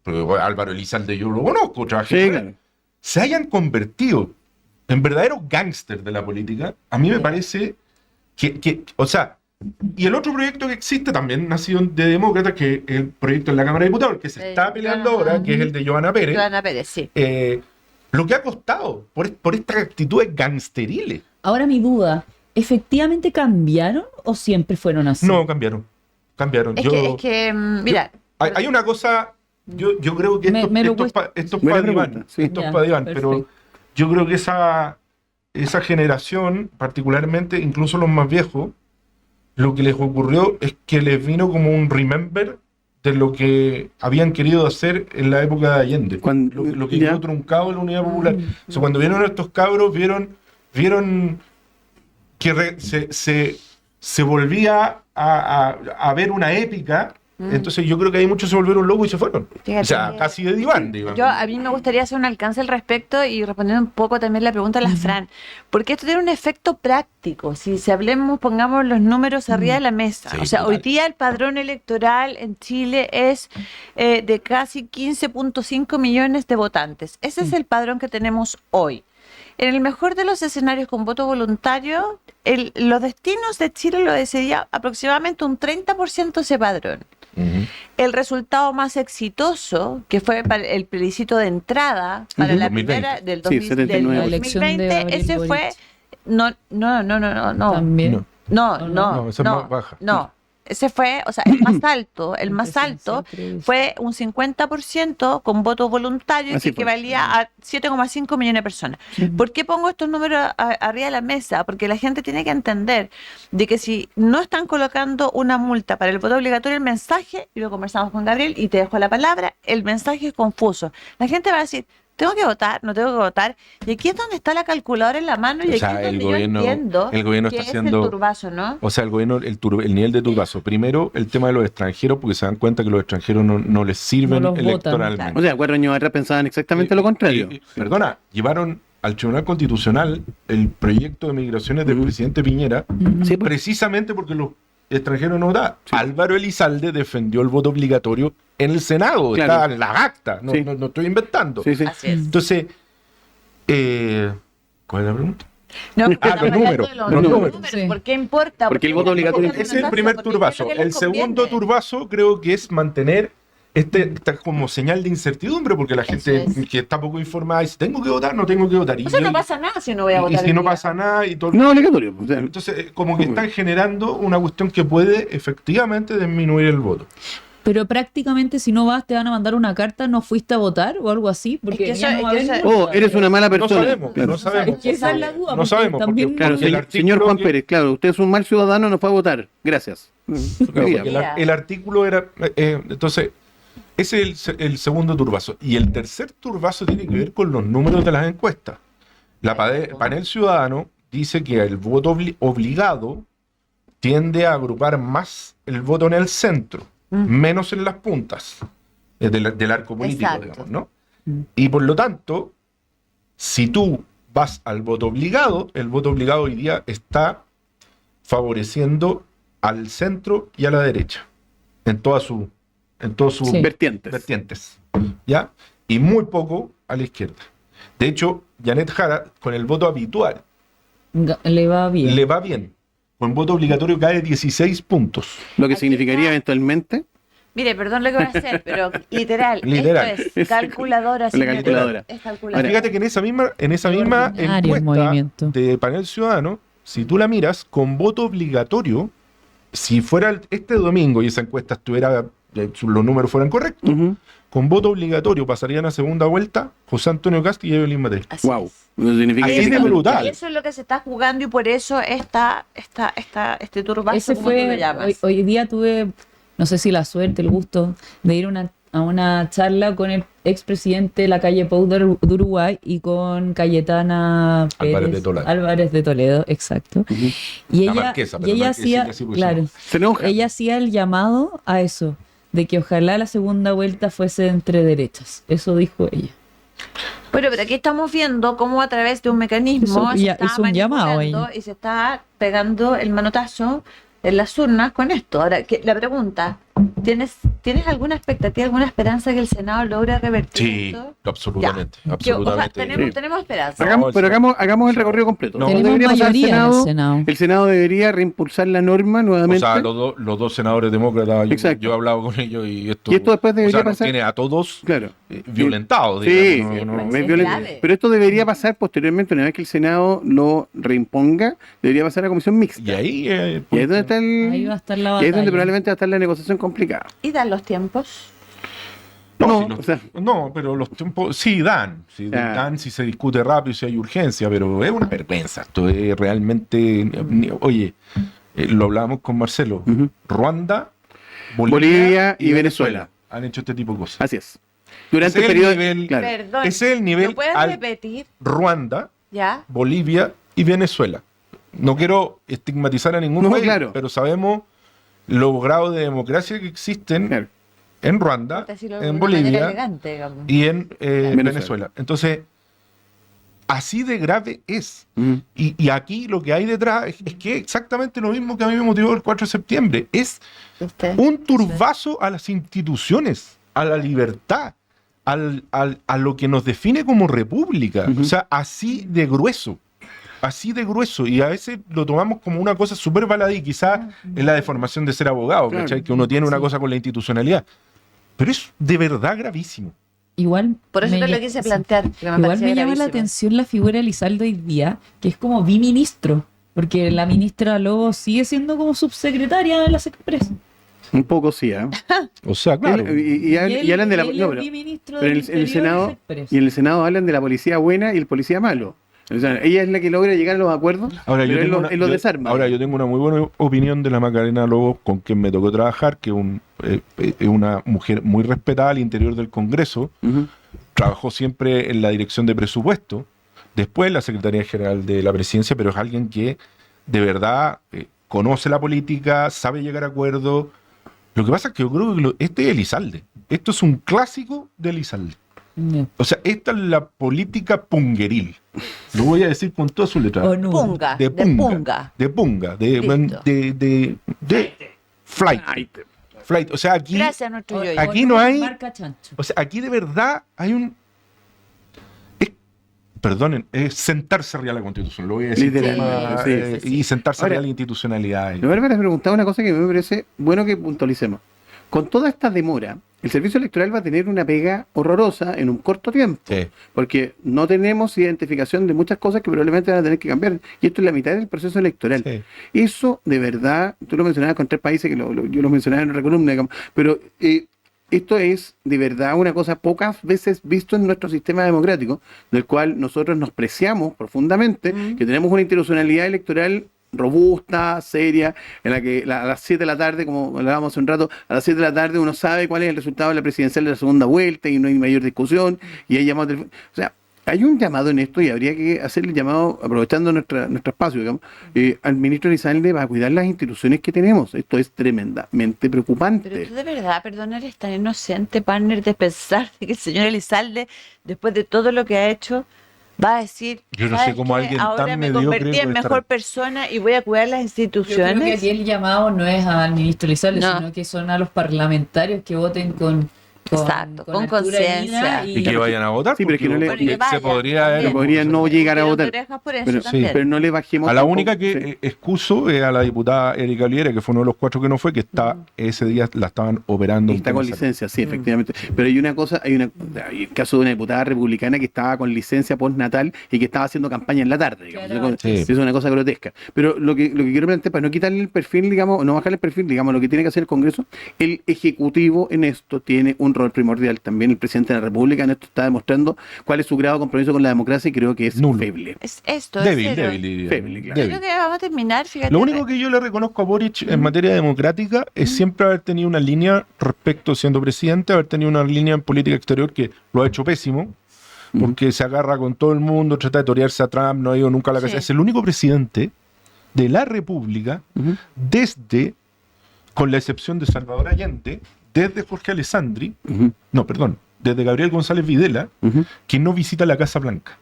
pero Álvaro Elizalde yo lo conozco, trabajé Sí, con él, claro. se hayan convertido en verdaderos gángsters de la política, a mí me Sí. parece o sea, y el otro proyecto que existe también nacido de demócratas, que es el proyecto en la Cámara de Diputados, el que se De está peleando Johanna- ahora, que es el de Johanna Pérez, Johanna Pérez, sí. lo que ha costado por estas actitudes gangsteriles. Ahora mi duda, ¿efectivamente cambiaron o siempre fueron así? No, cambiaron. Cambiaron. Mira, Hay una cosa, yo creo que esto, Me lo esto es esto es Buena para diván, pregunta, sí. esto es Ya, para diván, pero perfecto. yo creo que esa generación, particularmente incluso los más viejos, lo que les ocurrió es que les vino como un remember de lo que habían querido hacer en la época de Allende. Cuando- Lo que ya. quedó truncado en la Unidad Popular. Mm. O sea, cuando vieron a estos cabros, vieron que se volvía a ver una épica Entonces yo creo que ahí muchos se volvieron locos y se fueron. Fíjate O sea, que- casi de diván, digamos. A mí me gustaría hacer un alcance al respecto y respondiendo un poco también la pregunta de la Fran, porque esto tiene un efecto práctico. Si hablemos, pongamos los números arriba de la mesa. Sí, O sea, hoy total. día el padrón electoral en Chile es de casi 15.5 millones de votantes. Ese es el padrón que tenemos hoy. En el mejor de los escenarios con voto voluntario, los destinos de Chile lo decidía aproximadamente un 30% de ese padrón. Ujú. El resultado más exitoso, que fue para el plebiscito de entrada para Ujú. la 2020. primera del Sí, 2000 79. La elección de 2020, Gabriel ese Boric. fue no. También. No. No, No, esa es más baja. no. Ese fue, o sea, el más alto, el más Presidencial, alto creo. fue un 50% con voto voluntario Así que fue. equivalía a 7,5 millones de personas. ¿Por qué pongo estos números arriba de la mesa? Porque la gente tiene que entender de que si no están colocando una multa para el voto obligatorio, el mensaje, y lo conversamos con Gabriel y te dejo la palabra, el mensaje es confuso. La gente va a decir, ¿tengo que votar? ¿No tengo que votar? Y aquí es donde está la calculadora en la mano y O aquí sea, es el donde gobierno- yo entiendo el gobierno que está es haciendo- el turbazo, ¿no? O sea, el gobierno, el nivel de turbazo. Primero, el tema de los extranjeros, porque se dan cuenta que los extranjeros no les sirven No los votan, electoralmente. O sea, 4 años atrás pensaban exactamente lo contrario. Perdona, llevaron al Tribunal Constitucional el proyecto de migraciones del Ujú. presidente Piñera Sí, pues. precisamente porque los extranjeros no votaban. Álvaro Elizalde defendió el voto obligatorio en el Senado, Claro. está en la acta, no, Sí. no estoy inventando. Sí, sí. Así es. Entonces, ¿cuál es la pregunta? No, los estamos hablando números, de los números. Sí. ¿Por qué importa? Porque el voto obligatorio- Ese es el primer turbazo. El segundo turbazo creo que es mantener esta como señal de incertidumbre, porque la gente es. que está poco informada dice, ¿tengo que votar? No tengo que votar. O sea, no pasa nada si no voy a y votar. si hoy no día. pasa nada y todo. No obligatorio. O sea, Entonces, como que están generando una cuestión que puede efectivamente disminuir el voto. Pero prácticamente si no vas te van a mandar una carta, no fuiste a votar o algo así, porque Es que ya eso- no va a es que haber eso- multa. oh, eres una mala No persona. sabemos, Claro. no sabemos. Es que esa es la duda, No porque sabemos, porque- también- Claro, porque el señor, señor artículo Juan que- Pérez, claro, usted es un mal ciudadano, no fue a votar. Gracias. Claro, Mira, porque el artículo era. Entonces, ese es el segundo turbazo. Y el tercer turbazo tiene que ver con los números de las encuestas. La panel ciudadano dice que el voto obligado tiende a agrupar más el voto en el centro, menos en las puntas del arco político, Exacto. digamos, ¿no? Y por lo tanto, si tú vas al voto obligado, el voto obligado hoy día está favoreciendo al centro y a la derecha, en todas sus Sí. vertientes. vertientes, ¿ya? Y muy poco a la izquierda. De hecho, Janet Jara, con el voto habitual, Le va bien. le va bien. Con voto obligatorio cae 16 puntos. Lo que Aquí significaría está. eventualmente. Mire, perdón lo que voy a hacer, pero literal, Literal. esto es calculadora. La señores, calculadora. Es calculadora. Fíjate que en esa misma Ordinario el encuesta movimiento. de panel ciudadano, si tú la miras, con voto obligatorio, si fuera este domingo y esa encuesta estuviera, los números fueran correctos, Ujú. con voto obligatorio pasarían a segunda vuelta José Antonio Cast y Evelyn Matei. Así Wow. es. Eso significa Así que- de brutal. Y eso es lo que se está jugando y por eso este turbazo, Ese como tú lo fue, llamas. hoy día tuve, no sé si la suerte, el gusto de ir a una charla con el expresidente de la calle Pou de Uruguay y con Cayetana Álvarez Pérez, de Toledo. Álvarez de Toledo, exacto. Ujú. Y La ella, marquesa, y pero ella no hay que hacía, decirle así porque claro, Se enoja. ella hacía el llamado a eso, de que ojalá la segunda vuelta fuese entre derechas. Eso dijo ella. Bueno, pero aquí estamos viendo cómo a través de un mecanismo Hizo- se ya está hizo un llamado manipulando ahí. y se está pegando el manotazo en las urnas con esto. Ahora, la pregunta, ¿tienes alguna expectativa, alguna esperanza que el Senado logre revertir Sí, esto? absolutamente. O sea, absolutamente. tenemos esperanza. Hagamos el recorrido completo. No. Esto Tenemos debería pasar al mayoría en el Senado. Senado. El Senado debería reimpulsar la norma O nuevamente. sea, los dos senadores demócratas, Exacto. yo he hablado con ellos y esto después debería nos pasar- tiene a todos Claro. violentados. Sí, digamos, sí, no, pues, no. es violento. grave. Pero esto debería pasar posteriormente, una vez que el Senado lo reimponga, debería pasar a la comisión mixta. Y ahí, Y ahí es donde está Ahí va a estar la y ahí batalla. es donde probablemente va a estar la negociación complicada. ¿Y dan los tiempos? No, si los- o sea- no, pero los tiempos sí dan, dan si se discute rápido, si hay urgencia, pero es una vergüenza. Esto es realmente, oye, lo hablábamos con Marcelo, Ujú. Ruanda, Bolivia y Venezuela. han hecho este tipo de cosas. Así es. Durante Ese el es el periodo. nivel- claro. Perdón, Ese es el nivel ¿lo puedes al- repetir? Ruanda, ¿Ya? Bolivia y Venezuela. No quiero estigmatizar a ningún No, país, claro. pero sabemos los grados de democracia que existen Claro. en Ruanda, Por decirlo de en una manera Bolivia elegante, digamos. y en Venezuela. Venezuela. Entonces, así de grave es. Ujú. Y aquí lo que hay detrás es que exactamente lo mismo que a mí me motivó el 4 de septiembre. Es ¿Viste? un turbazo a las instituciones, a la libertad, a lo que nos define como república. Ujú. O sea, así de grueso. Así de grueso. Y a veces lo tomamos como una cosa súper baladí. Quizás es la deformación de ser abogado, Claro. ¿cachai? Que uno tiene una Sí. cosa con la institucionalidad. Pero es de verdad gravísimo. Igual Por eso me te lo lla- quise sí. plantear. porque Igual parecía me llama la gravísimo. atención la figura de Elizalde hoy día, que es como biministro, porque la ministra Lobo sigue siendo como subsecretaria de las Express. Un poco sí, ¿eh? O sea, claro. Y hablan de la... él no, es pero- biministro pero del en el Interior de las Senado- Express. y en el Senado hablan de la policía buena y el policía malo. O sea, ella es la que logra llegar a los acuerdos, Ahora, pero él los desarma. Ahora, yo tengo una muy buena opinión de la Macarena Lobo, con quien me tocó trabajar, que es una mujer muy respetada al interior del Congreso. Ujú. Trabajó siempre en la dirección de presupuesto, después en la Secretaría General de la Presidencia, pero es alguien que de verdad conoce la política, sabe llegar a acuerdos. Lo que pasa es que yo creo que este es Elizalde. Esto es un clásico de Elizalde. Ya. O sea, esta es la política pungueril. Lo voy a decir con todas sus letras. O no. Punga. De De punga. punga. De punga. De flight. Flight. O sea, aquí, Gracias a nuestro O- yo. o Aquí no hay- marca chancho. o sea, aquí de verdad hay un... perdonen, es sentarse arriba de la Constitución. Lo voy a decir. Literal, como, sí, sí, sí. Y sentarse Ahora, arriba de la institucionalidad. Yo me preguntaba una cosa que me parece bueno que puntualicemos. Con toda esta demora, el servicio electoral va a tener una pega horrorosa en un corto tiempo, Sí. porque no tenemos identificación de muchas cosas que probablemente van a tener que cambiar. Y esto es la mitad del proceso electoral. Sí. Eso, de verdad, tú lo mencionabas con 3 países, que yo lo mencionaba en otra columna, digamos, pero esto es, de verdad, una cosa pocas veces visto en nuestro sistema democrático, del cual nosotros nos preciamos profundamente, que tenemos una institucionalidad electoral robusta, seria, en la que a las 7 de la tarde, como hablábamos hace un rato, a las 7 de la tarde uno sabe cuál es el resultado de la presidencial de la segunda vuelta y no hay mayor discusión, y hay llamados o sea, hay un llamado en esto y habría que hacerle el llamado, aprovechando nuestro espacio, digamos, al ministro Elizalde para cuidar las instituciones que tenemos. Esto es tremendamente preocupante. Pero tú de verdad, perdona, eres tan inocente, partner, de pensar que el señor Elizalde, después de todo lo que ha hecho, va a decir, Yo no "¿Sabes sé cómo qué? alguien ahora tan me mediocre convertí en puede estar mejor aquí". persona y voy a cuidar las Yo creo que instituciones". aquí el llamado no es al ministro Elizalde, No. sino que son a los parlamentarios que voten con Exacto, con altura de conciencia. mira Y que vayan a votar. Sí, pero es que porque- no le- Bueno, y que se vayan, podría haber... Que podrían no llegar a Tirón de votar. orejas por eso Pero, también. pero no le bajemos A la tampoco, única que sí. excuso es a la diputada Erika Oliera, que fue uno de los 4 que no fue, que ese día la estaban operando. Y un está tema con de salud. licencia, sí, efectivamente. Pero hay una cosa, hay el caso de una diputada republicana que estaba con licencia postnatal y que estaba haciendo campaña en la tarde, digamos. Claro. Sí. Es una cosa grotesca. Pero lo que quiero plantear, para no quitarle el perfil, digamos, no bajarle el perfil, digamos, lo que tiene que hacer el Congreso, el Ejecutivo en esto tiene un rol primordial. También el presidente de la República en esto está demostrando cuál es su grado de compromiso con la democracia y creo que es Nulo. feble. Es esto, Débil, es cero. débil, diría. Feble, claro. Yo Débil. creo que vamos a terminar, fíjate. Lo único que yo le reconozco a Boric en materia democrática es siempre haber tenido una línea respecto, siendo presidente, haber tenido una línea en política exterior que lo ha hecho pésimo, porque se agarra con todo el mundo, trata de torearse a Trump, no ha ido nunca a la casa. Sí. Es el único presidente de la República Ujú. desde, con la excepción de Salvador Allende, desde Jorge Alessandri, Ujú, desde Gabriel González Videla, ujú. que no visita la Casa Blanca.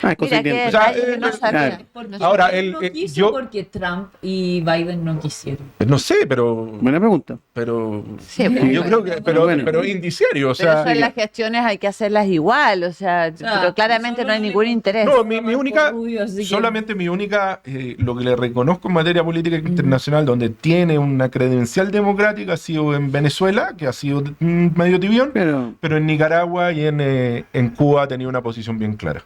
Es cosa Mira, de que tiempo. O sea, nadie no sabía. claro. Porque Ahora, él no el- quiso yo- porque Trump y Biden no quisieron. No sé, pero Buena pregunta. Sí, pues, yo creo que, bueno. pero es indiciario, o pero sea, eso en las gestiones hay que hacerlas igual, o sea, pero claramente solo no hay le ningún conté interés. No, a mi Marco única- Rubio, así que- solamente mi única, lo que le reconozco en materia política internacional, donde tiene una credencial democrática, ha sido en Venezuela, que ha sido medio tibión, pero en Nicaragua y en Cuba ha tenido una posición bien clara.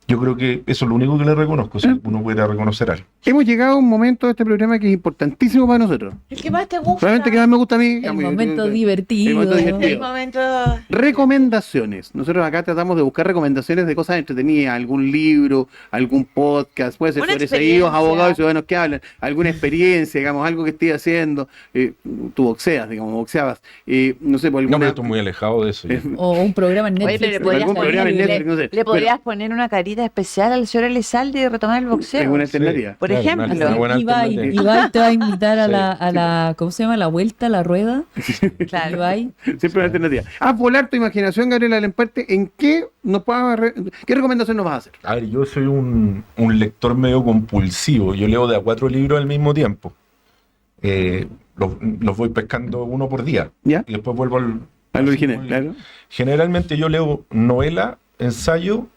Yo creo que eso es lo único que le reconozco, si uno pudiera reconocer algo. Hemos llegado a un momento de este programa que es importantísimo para nosotros. El que más te gusta. Probablemente que más me gusta a mí. El momento divertido. El momento divertido. El momento. Recomendaciones. Nosotros acá tratamos de buscar recomendaciones de cosas entretenidas, algún libro, algún podcast, puede ser Una sobreseídos, experiencia. abogados y ciudadanos que hablan, alguna experiencia, digamos, algo que estés haciendo. Tú boxeas, digamos, boxeabas. No sé, por No, alguna... pero estoy muy alejado de eso. ya. Eh, O un programa en Oye, Netflix. pero le podías algún programa en poner, Netflix, no sé. le podías poner una carita vida especial al señor Elizalde y retomar el Es boxeo. una alternativa. Por Claro, ejemplo. una buena Ibai alternativa. te va a invitar a Sí, la, ¿cómo se llama? La vuelta, a la rueda. Claro. Ibai. Siempre una alternativa. Volar tu imaginación, Gabriela Lemparte. ¿En qué qué recomendación nos vas a hacer? A ver, yo soy un lector medio compulsivo. Yo leo de a 4 libros al mismo tiempo. Los voy pescando uno por día. ¿Ya? Y después vuelvo Al original, claro. Generalmente yo leo novela, ensayo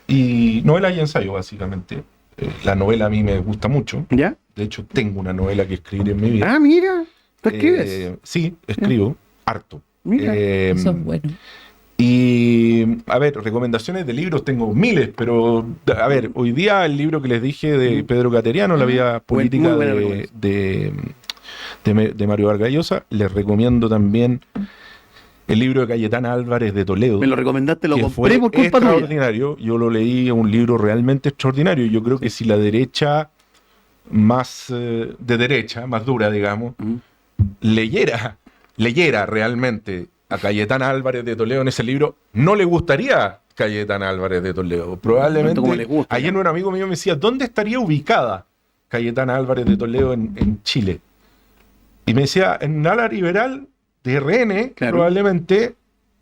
y ensayo, básicamente. La novela a mí me gusta mucho. ¿Ya? De hecho, tengo una novela que escribir en mi vida. Ah, mira. ¿Tú escribes? Sí, escribo harto. Mira. Eso es bueno. Y, a ver, recomendaciones de libros tengo miles, pero, a ver, hoy día el libro que les dije de Pedro Cateriano, La vida política muy buena de, recomendación. de Mario Vargas Llosa, les recomiendo también el libro de Cayetana Álvarez de Toledo. Me lo recomendaste, lo que compré fue por culpa tuya. extraordinario. Yo lo leí, un libro realmente extraordinario. Yo creo que si la derecha más de derecha, más dura, digamos, leyera realmente a Cayetana Álvarez de Toledo en ese libro, no le gustaría Cayetana Álvarez de Toledo. Probablemente, Tanto como le gusta, ayer un amigo mío me decía, ¿dónde estaría ubicada Cayetana Álvarez de Toledo en Chile? Y me decía, en ala liberal de RN, Claro. probablemente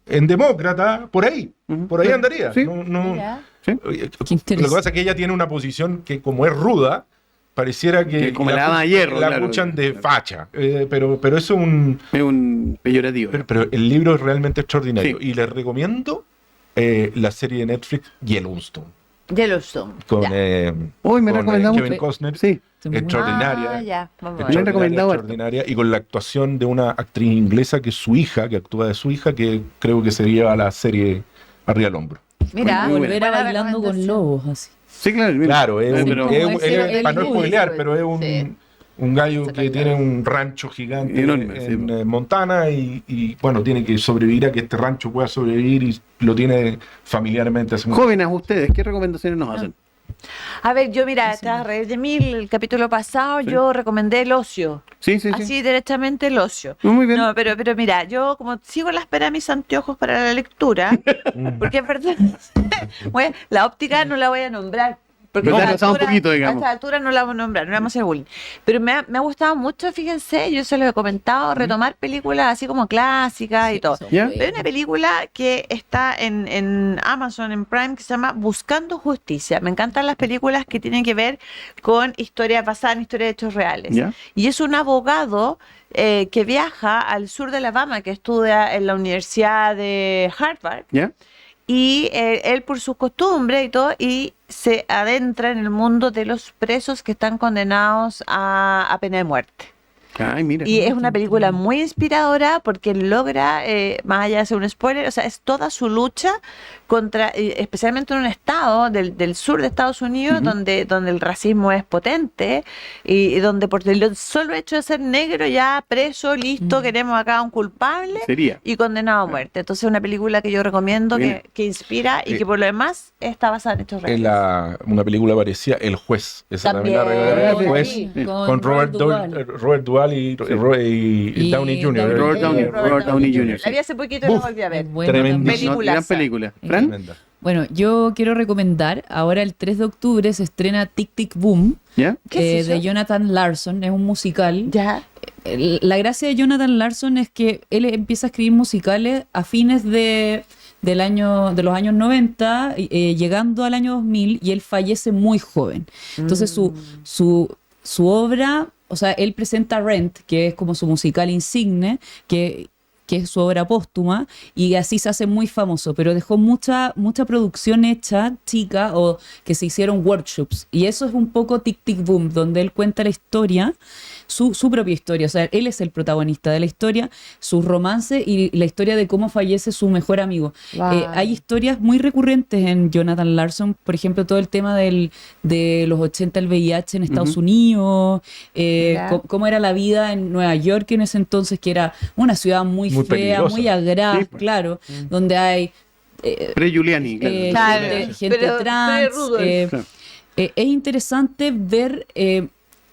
en demócrata, por ahí Claro. andaría. Sí. Mira. Lo Qué que interesante. pasa es que ella tiene una posición que, como es ruda, pareciera que como la dama de hierro, la claro. escuchan de facha. Pero eso es un... Es un peyorativo. Pero el libro es realmente extraordinario. Sí. Y les recomiendo la serie de Netflix Yellowstone. Yellowstone. Con, Ya. Hoy me con, recomendamos. Kevin Costner. Sí. Extraordinaria. Ah, ya. Vamos a Me han ver. recomendado harto. Extraordinaria. Y con la actuación de una actriz inglesa que es su hija, que actúa de su hija, que creo que se lleva la serie arriba al hombro. Mira, Muy Volver a buena bailando con recomendación. lobos, así. Sí, claro. mira. Claro, es un, pero- es un- Como ese- para no el spoilear, Luis, pero es un, sí. un gallo Está que claro. tiene un rancho gigante Enorme, en sí. Montana y, bueno, tiene que sobrevivir a que este rancho pueda sobrevivir y lo tiene familiarmente hace mucho. Jóvenes, ustedes, ¿qué recomendaciones nos hacen? A ver, yo mira, te vas a reír de mí, el capítulo pasado Sí. yo recomendé el ocio. Sí, sí, sí. Así derechamente el ocio. Muy bien. No, pero mira, yo como sigo a la espera de mis anteojos para la lectura, porque es verdad, bueno, la óptica no la voy a nombrar. Porque No, a esta atrasado un altura- poquito, digamos. A esta altura no la vamos a nombrar, no le vamos a hacer bullying. Pero me ha gustado mucho, fíjense, yo se lo he comentado, retomar películas así como clásicas y todo. ¿Ya? Hay una película que está en Amazon, en Prime, que se llama Buscando Justicia. Me encantan las películas que tienen que ver con historias basadas en historias de hechos reales. ¿Ya? Y es un abogado que viaja al sur de Alabama, que estudia en la Universidad de Harvard, ¿Ya? y él por sus costumbres y todo, y se adentra en el mundo de los presos que están condenados a pena de muerte. Ay, mira. Y es una película muy inspiradora porque logra, más allá de ser un spoiler, o sea, es toda su lucha contra, especialmente en un estado del sur de Estados Unidos, donde el racismo es potente y donde por el solo hecho de ser negro ya preso, listo, queremos acá a un culpable Sería. y condenado a muerte. Entonces es una película que yo recomiendo, Mira. que inspira y que por lo demás está basada en hechos En reales. una película parecía El Juez. Esa también, También. la regalé, El Juez. Sí, Con Robert Duvall y Downey Jr. Robert Downey Jr., La vi hace poquito y la volví a ver. Es buena Tremendísimo. también. Película. Gran película. ¿Fran? Tremenda. Bueno, yo quiero recomendar, ahora el 3 de octubre se estrena Tic Tic Boom, ¿Ya? ¿Qué es de eso? Jonathan Larson, es un musical. Ya. La gracia de Jonathan Larson es que él empieza a escribir musicales a fines de los años 90, llegando al año 2000, y él fallece muy joven. Entonces su obra, o sea, él presenta Rent, que es como su musical insigne, que es su obra póstuma, y así se hace muy famoso, pero dejó mucha producción hecha, chica, o que se hicieron workshops, y eso es un poco Tic Tic Boom, donde él cuenta la historia, su propia historia, o sea, él es el protagonista de la historia, sus romances y la historia de cómo fallece su mejor amigo. Wow. Hay historias muy recurrentes en Jonathan Larson, por ejemplo, todo el tema de los 80, el VIH en Estados Unidos, Ya. cómo era la vida en Nueva York en ese entonces, que era una ciudad muy Muy fea, peligrosa. muy agrada, Sí, pues. claro, donde hay Pre-Giuliani, claro. Claro. gente Pero- trans. pero Rudolph. Claro. Es interesante ver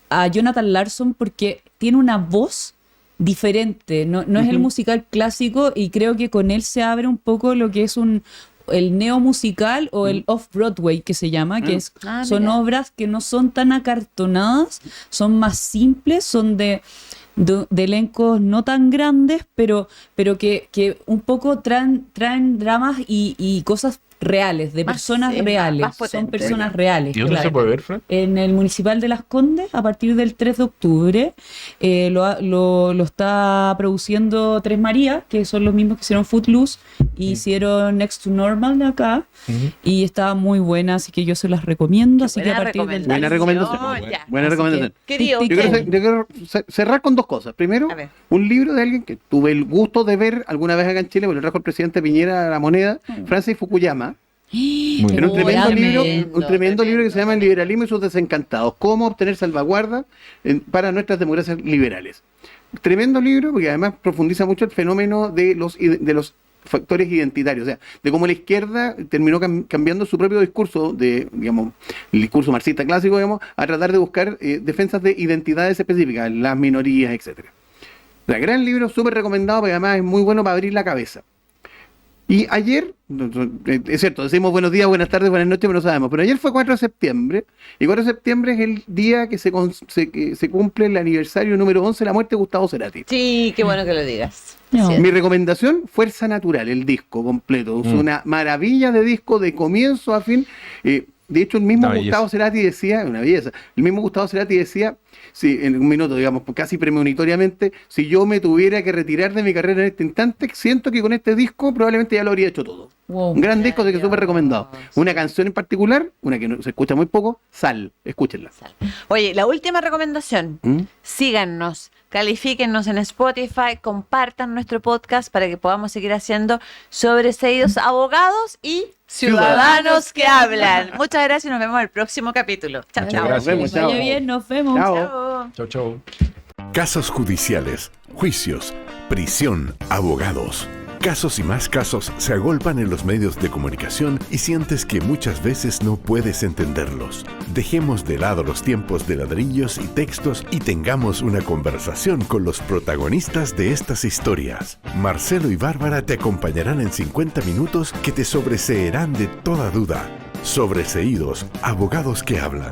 a Jonathan Larson porque tiene una voz diferente, no es el musical clásico, y creo que con él se abre un poco lo que es un el neomusical o el off-Broadway que se llama, que son mira. obras que no son tan acartonadas, son más simples, son de elencos no tan grandes, pero que un poco traen dramas y cosas reales, de Más, personas más reales. Son potente. personas reales. ¿Y dónde claro. se puede ver, Fran? En el Municipal de Las Condes, a partir del 3 de octubre, lo está produciendo Tres Marías, que son los mismos que hicieron Footloose y hicieron Next to Normal de acá, y está muy buena, así que yo se las recomiendo. Así que a partir del Buena recomendación. Ya. Buena Así recomendación. Querido, Tic, Yo tic, quiero cerrar con dos cosas. Primero, A ver. un libro de alguien que tuve el gusto de ver alguna vez acá en Chile, porque lo trajo el presidente Piñera a La Moneda, Francis Fukuyama. Era un tremendo libro que se llama El liberalismo y sus desencantados. Cómo obtener salvaguarda para nuestras democracias liberales. Tremendo libro, porque además profundiza mucho el fenómeno de los factores identitarios, o sea, de cómo la izquierda terminó cambiando su propio discurso, digamos, el discurso marxista clásico, digamos, a tratar de buscar defensas de identidades específicas, las minorías, etcétera. O sea, gran libro, súper recomendado, porque además es muy bueno para abrir la cabeza. Y ayer, es cierto, decimos buenos días, buenas tardes, buenas noches, pero no sabemos, pero ayer fue 4 de septiembre, y 4 de septiembre es el día que se cumple el aniversario número 11 de la muerte de Gustavo Cerati. Sí, qué bueno que lo digas. No. Sí. Mi recomendación, Fuerza Natural, el disco completo. Es una maravilla de disco de comienzo a fin. De hecho, el mismo Una belleza. Gustavo Cerati decía, una belleza, el mismo Gustavo Cerati decía, sí, en un minuto, digamos, casi premonitoriamente, si yo me tuviera que retirar de mi carrera en este instante, siento que con este disco probablemente ya lo habría hecho todo. Wow. Un gran disco de que súper recomendado. Maravilloso. Una canción en particular, una que se escucha muy poco, Sal, escúchenla. Oye, la última recomendación. ¿Mm? Síganos, califíquennos en Spotify, compartan nuestro podcast para que podamos seguir haciendo sobreseídos abogados y ciudadanos que hablan. Muchas gracias y nos vemos en el próximo capítulo. Chao, Muchas chao. gracias. Nos vemos, Que vaya chao. bien, nos vemos. Chao. Chao. Chau, chau. Casos judiciales, juicios, prisión, abogados. Casos y más casos se agolpan en los medios de comunicación y sientes que muchas veces no puedes entenderlos. Dejemos de lado los tiempos de ladrillos y textos y tengamos una conversación con los protagonistas de estas historias. Marcelo y Bárbara te acompañarán en 50 minutos que te sobreseerán de toda duda. Sobreseídos, abogados que hablan.